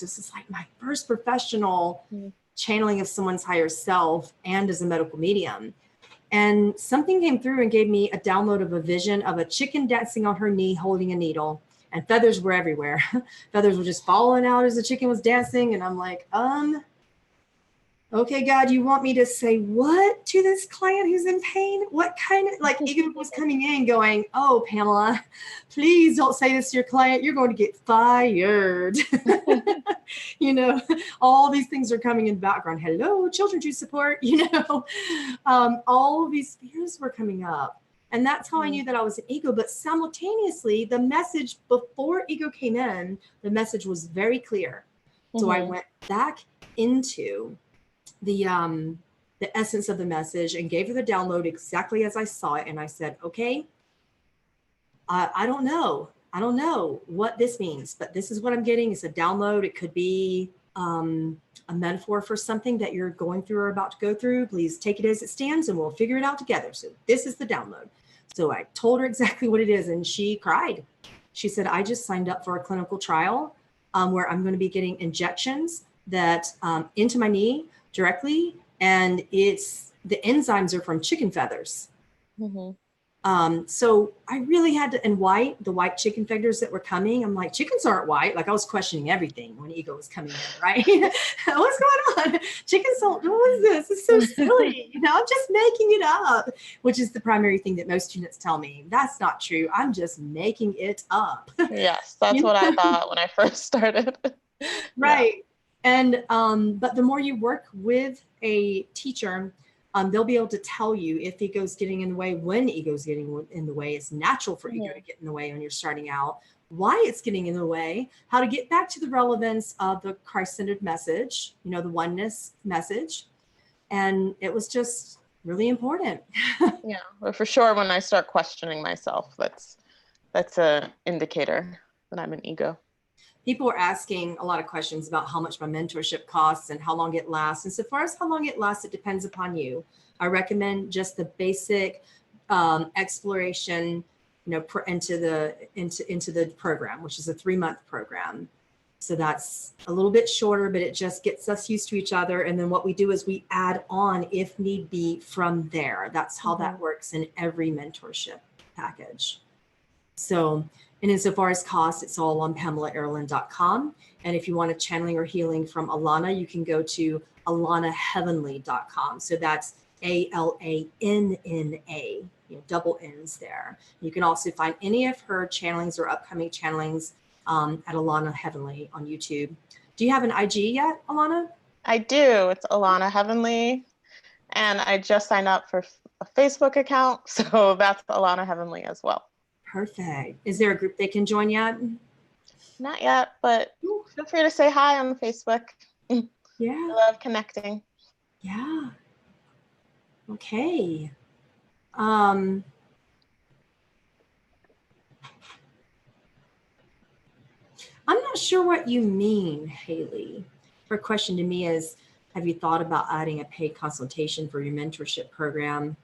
is like my first professional channeling of someone's higher self and as a medical medium. And something came through and gave me a download of a vision of a chicken dancing on her knee, holding a needle, and feathers were everywhere. Feathers were just falling out as the chicken was dancing. And I'm like, okay, God, you want me to say what to this client who's in pain? What kind of, like, ego was coming in going, oh, Pamela, please don't say this to your client. You're going to get fired. You know, all these things are coming in the background. Hello, children to support, you know, all of these fears were coming up. And that's how I knew that I was an ego. But simultaneously, the message before ego came in, the message was very clear. So I went back into the essence of the message and gave her the download exactly as I saw it. And I said, okay, I don't know what this means, but this is what I'm getting. It's a download. It could be a metaphor for something that you're going through or about to go through. Please take it as it stands and we'll figure it out together. So this is the download. So I told her exactly what it is, and she cried. She said, I just signed up for a clinical trial where I'm going to be getting injections that into my knee directly, and the enzymes are from chicken feathers. So I really had to, and the white chicken feathers that were coming, I'm like, chickens aren't white. Like I was questioning everything when ego was coming in, right? What's going on? Chickens don't, what is this? It's so silly. You know, I'm just making it up, which is the primary thing that most students tell me. That's not true. I'm just making it up. Yes, that's what I thought when I first started. Right. And but the more you work with a teacher, they'll be able to tell you if ego's getting in the way, when ego's getting in the way. It's natural for ego to get in the way when you're starting out, why it's getting in the way, how to get back to the relevance of the Christ-centered message, you know, the oneness message. And it was just really important. Yeah, but for sure, when I start questioning myself, that's a indicator that I'm an ego. People are asking a lot of questions about how much my mentorship costs and how long it lasts. And so far as how long it lasts, it depends upon you. I recommend just the basic exploration, you know, into the program, which is a 3-month program. So that's a little bit shorter, but it just gets us used to each other. And then what we do is we add on, if need be, from there. That's how that works in every mentorship package. So, and insofar as cost, it's all on PamelaAaralyn.com. And if you want a channeling or healing from Alana, you can go to AlannaHeavenly.com. So that's ALANNA, you know, double N's there. You can also find any of her channelings or upcoming channelings at Alana Heavenly on YouTube. Do you have an IG yet, Alana? I do. It's Alana Heavenly. And I just signed up for a Facebook account. So that's Alana Heavenly as well. Perfect. Is there a group they can join yet? Not yet, but feel free to say hi on Facebook. Yeah. I love connecting. Yeah. Okay. I'm not sure what you mean, Haley. Her question to me is, have you thought about adding a paid consultation for your mentorship program?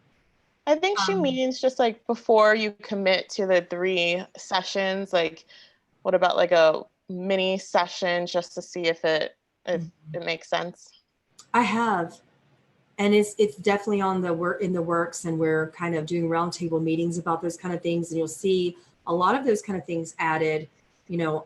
I think she means just like before you commit to the 3 sessions, like what about like a mini session just to see if it makes sense? I have. And it's definitely on the works, and we're kind of doing roundtable meetings about those kind of things. And you'll see a lot of those kind of things added, you know,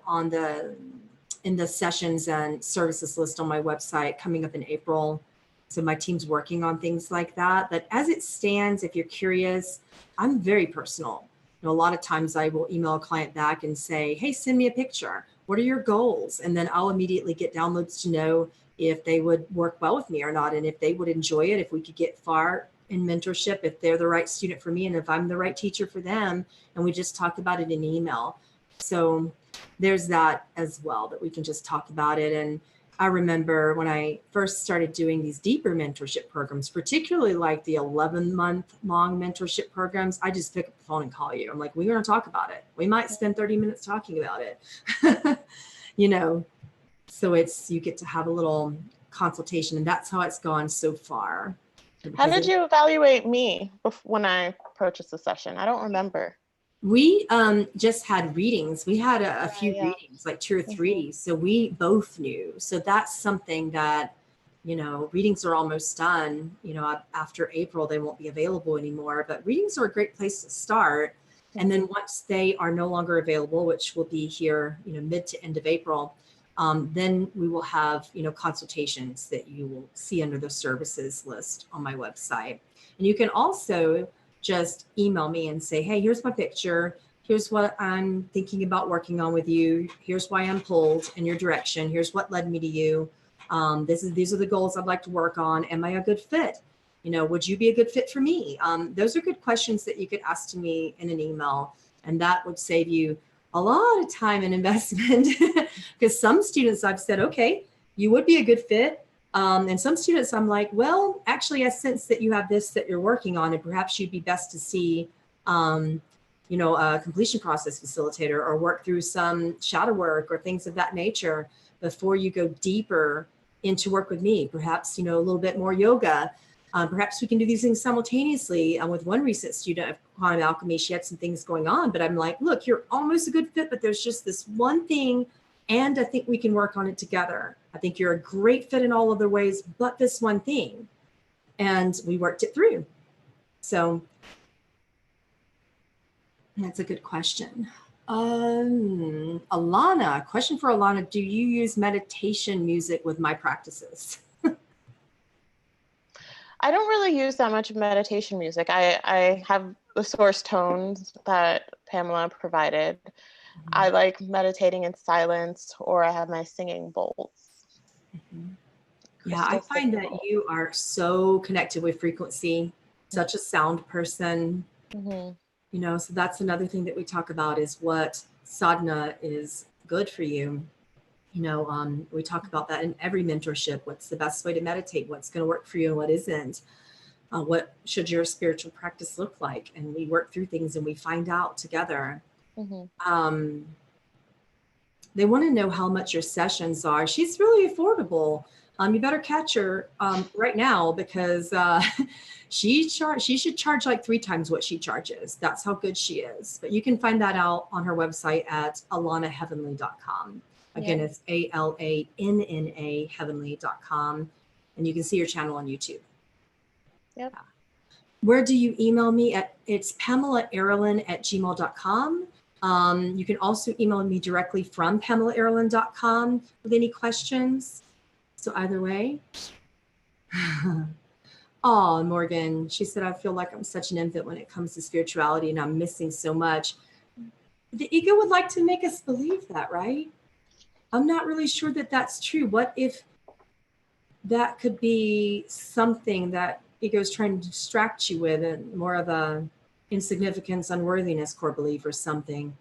in the sessions and services list on my website coming up in April. So my team's working on things like that. But as it stands, if you're curious, I'm very personal. You know, a lot of times I will email a client back and say, hey, send me a picture. What are your goals? And then I'll immediately get downloads to know if they would work well with me or not, and if they would enjoy it, if we could get far in mentorship, if they're the right student for me, and if I'm the right teacher for them. And we just talk about it in email. So there's that as well, that we can just talk about it. And I remember when I first started doing these deeper mentorship programs, particularly like the 11-month long mentorship programs, I just pick up the phone and call you. I'm like, we're going to talk about it. We might spend 30 minutes talking about it, you know. So you get to have a little consultation, and that's how it's gone so far. How did you evaluate me when I purchased the session? I don't remember. We just had readings. We had a few readings, like 2 or 3. So we both knew. So that's something that, you know, readings are almost done. You know, after April, they won't be available anymore. But readings are a great place to start. And then once they are no longer available, which will be here, you know, mid to end of April, then we will have, you know, consultations that you will see under the services list on my website. And you can also just email me and say, hey, here's my picture. Here's what I'm thinking about working on with you. Here's why I'm pulled in your direction. Here's what led me to you. These are the goals I'd like to work on. Am I a good fit? You know, would you be a good fit for me? Those are good questions that you could ask to me in an email, and that would save you a lot of time and investment. Because some students I've said, okay, you would be a good fit. And some students I'm like, well, actually, I sense that you have this that you're working on, and perhaps you'd be best to see, you know, a completion process facilitator, or work through some shadow work or things of that nature before you go deeper into work with me. Perhaps, you know, a little bit more yoga. Perhaps we can do these things simultaneously. With one recent student of Quantum Alchemy, she had some things going on, but I'm like, look, you're almost a good fit, but there's just this one thing, and I think we can work on it together. I think you're a great fit in all other ways, but this one thing. And we worked it through. So that's a good question. Alana, question for Alana. Do you use meditation music with my practices? I don't really use that much meditation music. I have the source tones that Pamela provided. I like meditating in silence, or I have my singing bowls. Yeah, I find that you are so connected with frequency, such a sound person. You know, so that's another thing that we talk about is what sadhana is good for you. You know, we talk about that in every mentorship. What's the best way to meditate? What's going to work for you and what isn't? What should your spiritual practice look like? And we work through things and we find out together. They want to know how much your sessions are. She's really affordable. You better catch her right now because she should charge like 3 times what she charges. That's how good she is. But you can find that out on her website at alanaheavenly.com. Again, it's ALANNA heavenly.com. And you can see your channel on YouTube. Yep. Where do you email me at? It's Pamela Aaralyn at gmail.com. You can also email me directly from PamelaAaralyn.com with any questions. So either way. Oh, Morgan, she said, I feel like I'm such an infant when it comes to spirituality and I'm missing so much. The ego would like to make us believe that, right? I'm not really sure that that's true. What if that could be something that ego is trying to distract you with, and more of a insignificance, unworthiness core belief or something?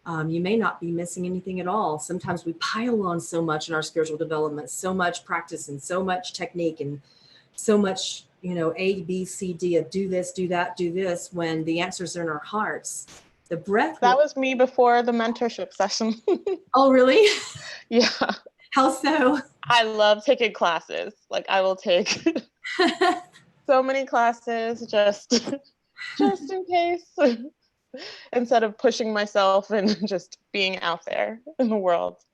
You may not be missing anything at all. Sometimes we pile on so much in our spiritual development, so much practice and so much technique and so much, you know, A, B, C, D of do this, do that, do this, when the answers are in our hearts. The breath. That was me before the mentorship session. Oh, really? Yeah. How so? I love taking classes. Like I will take so many classes just in case. Instead of pushing myself and just being out there in the world.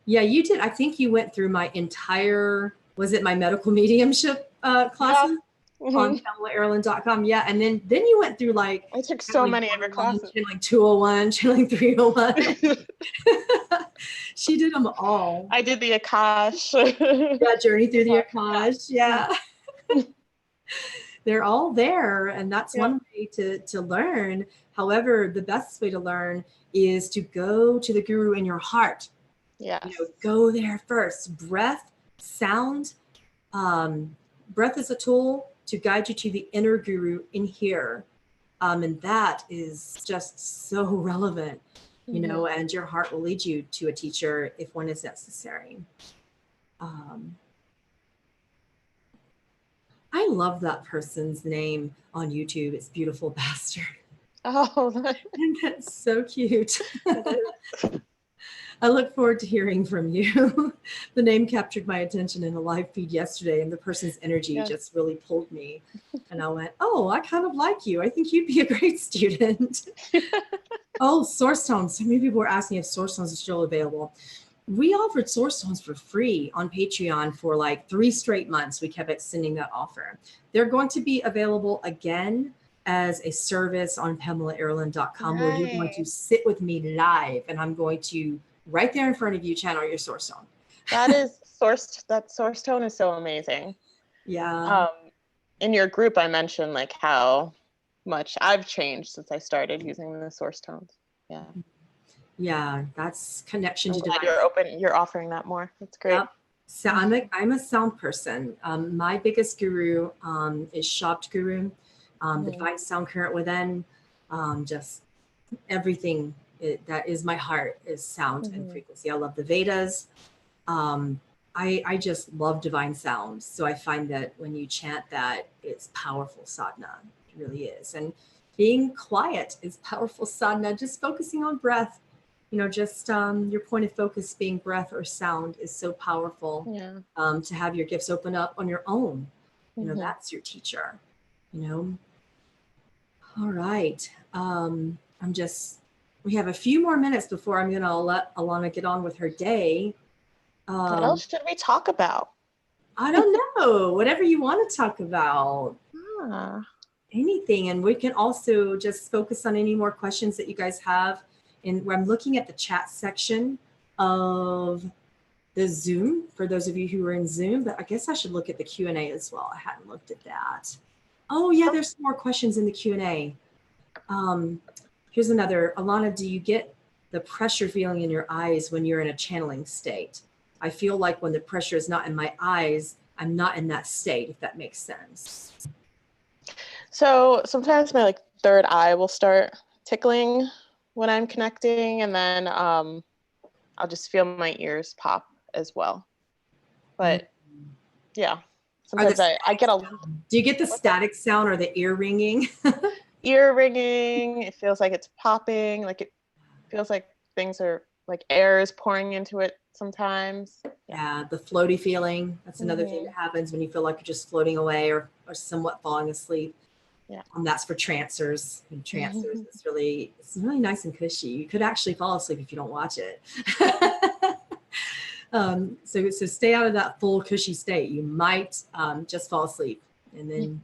Yeah, you did. I think you went through my entire, was it my medical mediumship classes on PamelaAaralyn.com? Yeah, and then you went through like, I took so many of your classes. Channeling 201, channeling 301. She did them all. I did the Akash. Yeah, Journey Through the Akash. Yeah. They're all there, and that's one way to learn. However, the best way to learn is to go to the guru in your heart. Yeah. You know, go there first. Breath, sound. Breath is a tool to guide you to the inner guru in here. And that is just so relevant, you know, and your heart will lead you to a teacher if one is necessary. I love that person's name on YouTube. It's Beautiful Bastard. Oh, that's so cute. I look forward to hearing from you. The name captured my attention in a live feed yesterday, and the person's energy just really pulled me. And I went, oh, I kind of like you. I think you'd be a great student. Oh, Source Tones. So many people were asking if Source Tones is still available. We offered Source Tones for free on Patreon for like 3 straight months. We kept extending that offer. They're going to be available again as a service on PamelaAaralyn.com, where you're going to sit with me live, and I'm going to right there in front of you channel your Source Tone. That Source Tone is so amazing. Yeah. In your group, I mentioned like how much I've changed since I started using the Source Tones. Yeah. Yeah, that's connection to divine. You're offering that more. That's great. Yep. So I'm a sound person. My biggest guru is Shabd Guru, the divine sound current within. Just everything that is my heart is sound and frequency. I love the Vedas. I just love divine sound. So I find that when you chant that, it's powerful sadhana. It really is. And being quiet is powerful sadhana. Just focusing on breath. You know, just your point of focus being breath or sound is so powerful. Yeah. To have your gifts open up on your own. You know, that's your teacher, you know. All right. We have a few more minutes before I'm going to let Alana get on with her day. What else should we talk about? I don't know. Whatever you want to talk about. Anything. And we can also just focus on any more questions that you guys have. And where I'm looking at the chat section of the Zoom, for those of you who are in Zoom, but I guess I should look at the Q&A as well. I hadn't looked at that. Oh yeah, there's some more questions in the Q&A. Here's another. Alana, do you get the pressure feeling in your eyes when you're in a channeling state? I feel like when the pressure is not in my eyes, I'm not in that state, if that makes sense. So sometimes my like third eye will start tickling when I'm connecting, and then I'll just feel my ears pop as well. But yeah, sometimes I get a. Do you get the static sound or the ear ringing? Ear ringing. It feels like it's popping. Like it feels like things are like air is pouring into it sometimes. Yeah, the floaty feeling. That's another thing that happens when you feel like you're just floating away or somewhat falling asleep. Yeah. That's for trancers. And trancers, it's really nice and cushy. You could actually fall asleep if you don't watch it. So stay out of that full cushy state. You might just fall asleep, and then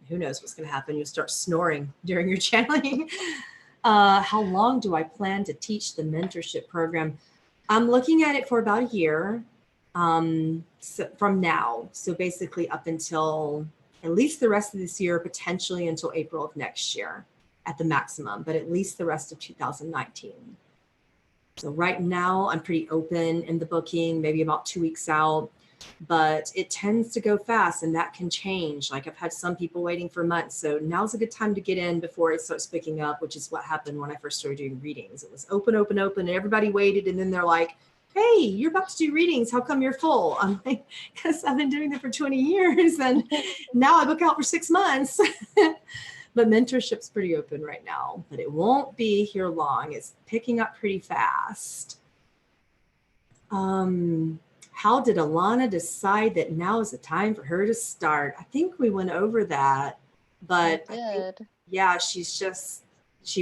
who knows what's going to happen. You'll start snoring during your channeling. How long do I plan to teach the mentorship program? I'm looking at it for about a year so from now. So basically up until at least the rest of this year, potentially until April of next year at the maximum, but at least the rest of 2019. So right now I'm pretty open in the booking, maybe about 2 weeks out, but it tends to go fast and that can change. Like I've had some people waiting for months. So now's a good time to get in before it starts picking up, which is what happened when I first started doing readings. It was open, and everybody waited. And then they're like, hey, you're about to do readings. How come you're full? I'm like, because I've been doing it for 20 years and now I book out for 6 months. But mentorship's pretty open right now, but it won't be here long. It's picking up pretty fast. How did Alana decide that now is the time for her to start? I think we went over that, but yeah, she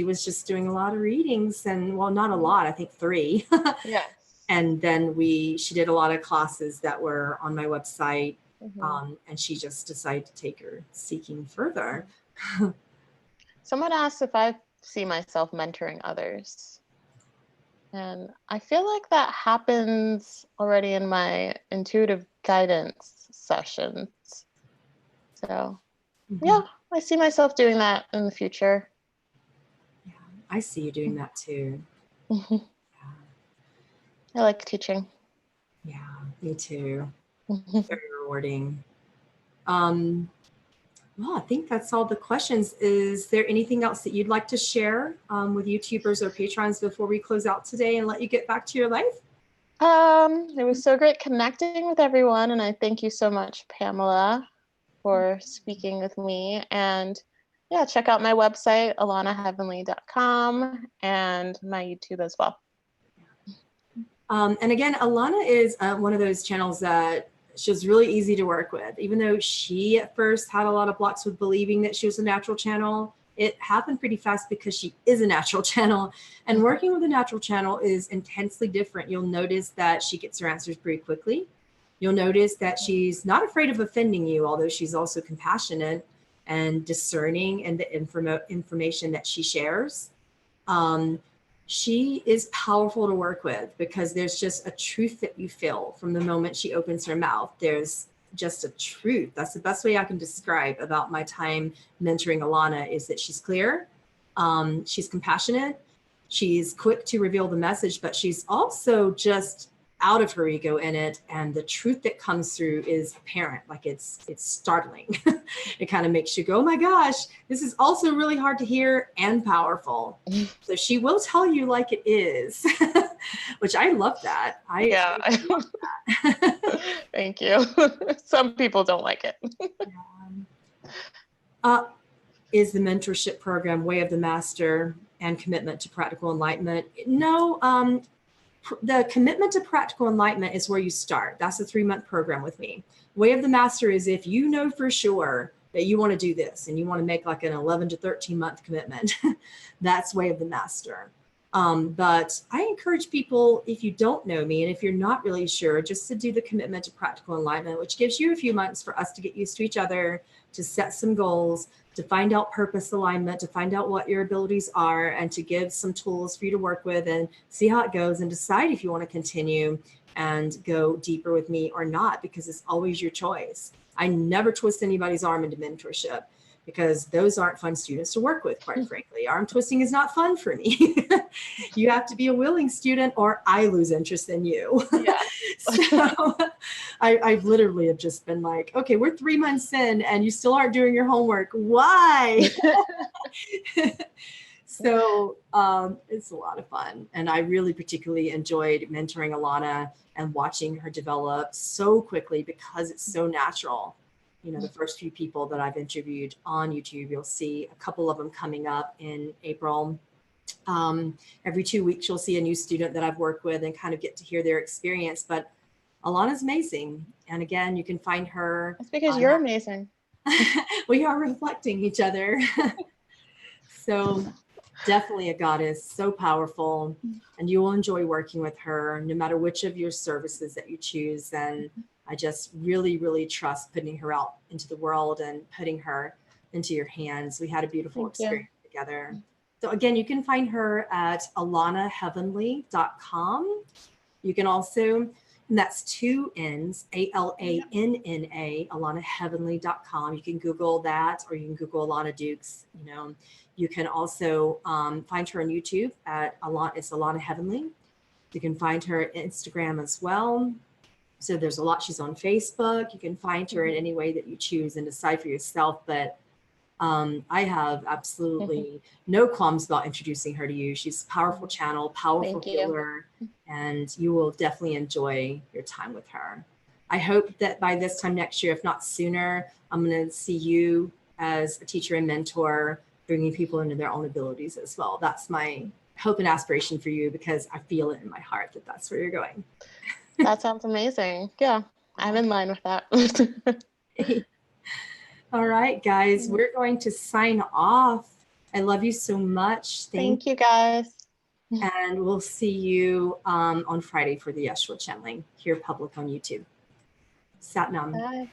was just doing a lot of readings and well, not a lot, I think 3. Yes. And then she did a lot of classes that were on my website. And she just decided to take her seeking further. Someone asked if I see myself mentoring others. And I feel like that happens already in my intuitive guidance sessions. So yeah, I see myself doing that in the future. Yeah, I see you doing that too. Yeah. I like teaching. Yeah, me too. Very rewarding. Well, I think that's all the questions. Is there anything else that you'd like to share with YouTubers or patrons before we close out today and let you get back to your life? It was so great connecting with everyone. And I thank you so much, Pamela, for speaking with me. And yeah, check out my website, alanaheavenly.com, and my YouTube as well. And again, Alana is one of those channels that she was really easy to work with. Even though she at first had a lot of blocks with believing that she was a natural channel, it happened pretty fast because she is a natural channel. And working with a natural channel is intensely different. You'll notice that she gets her answers pretty quickly. You'll notice that she's not afraid of offending you, although she's also compassionate and discerning in the information that she shares. She is powerful to work with because there's just a truth that you feel from the moment she opens her mouth. There's just a truth. That's the best way I can describe about my time mentoring Alana, is that she's clear, she's compassionate, she's quick to reveal the message, but she's also just out of her ego in it, and the truth that comes through is apparent. Like it's startling. It kind of makes you go, oh my gosh, this is also really hard to hear and powerful. So she will tell you like it is, which I love that. I love that. Thank you. Some people don't like it. Is the mentorship program Way of the Master and Commitment to Practical Enlightenment? No, the Commitment to Practical Enlightenment is where you start. That's a 3-month program with me. Way of the Master is if you know for sure that you want to do this and you want to make like an 11 to 13 month commitment. That's Way of the Master. But I encourage people, if you don't know me and if you're not really sure, just to do the Commitment to Practical Enlightenment, which gives you a few months for us to get used to each other, to set some goals, to find out purpose alignment, to find out what your abilities are, and to give some tools for you to work with and see how it goes and decide if you want to continue and go deeper with me or not, because it's always your choice. I never twist anybody's arm into mentorship. because those aren't fun students to work with, quite frankly. Arm twisting is not fun for me. You have to be a willing student or I lose interest in you. Yeah. So I've literally have just been like, okay, we're 3 months in and you still aren't doing your homework. Why? So it's a lot of fun. And I really particularly enjoyed mentoring Alana and watching her develop so quickly because it's so natural. You know, the first few people that I've interviewed on YouTube, you'll see a couple of them coming up in April. Every 2 weeks, you'll see a new student that I've worked with and kind of get to hear their experience. But Alana's amazing. And again, you can find her. That's because you're amazing. We are reflecting each other. So definitely a goddess, so powerful, and you will enjoy working with her no matter which of your services that you choose. And I just really, really trust putting her out into the world and putting her into your hands. We had a beautiful experience together. So again, you can find her at alanaheavenly.com. You can also, and that's 2 N's, ALANNA, alanaheavenly.com. You can Google that, or you can Google Alana Dukes. You know, you can also find her on YouTube at it's Alana Heavenly. You can find her at Instagram as well. So there's a lot. She's on Facebook. You can find her in any way that you choose and decide for yourself. But I have absolutely no qualms about introducing her to you. She's a powerful channel, powerful healer, and you will definitely enjoy your time with her. I hope that by this time next year, if not sooner, I'm going to see you as a teacher and mentor, bringing people into their own abilities as well. That's my hope and aspiration for you, because I feel it in my heart that that's where you're going. That sounds amazing. Yeah, I'm in line with that. All right, guys, we're going to sign off. I love you so much. Thank you, guys. And we'll see you on Friday for the Yeshua channeling here public on YouTube. Sat Nam. Bye.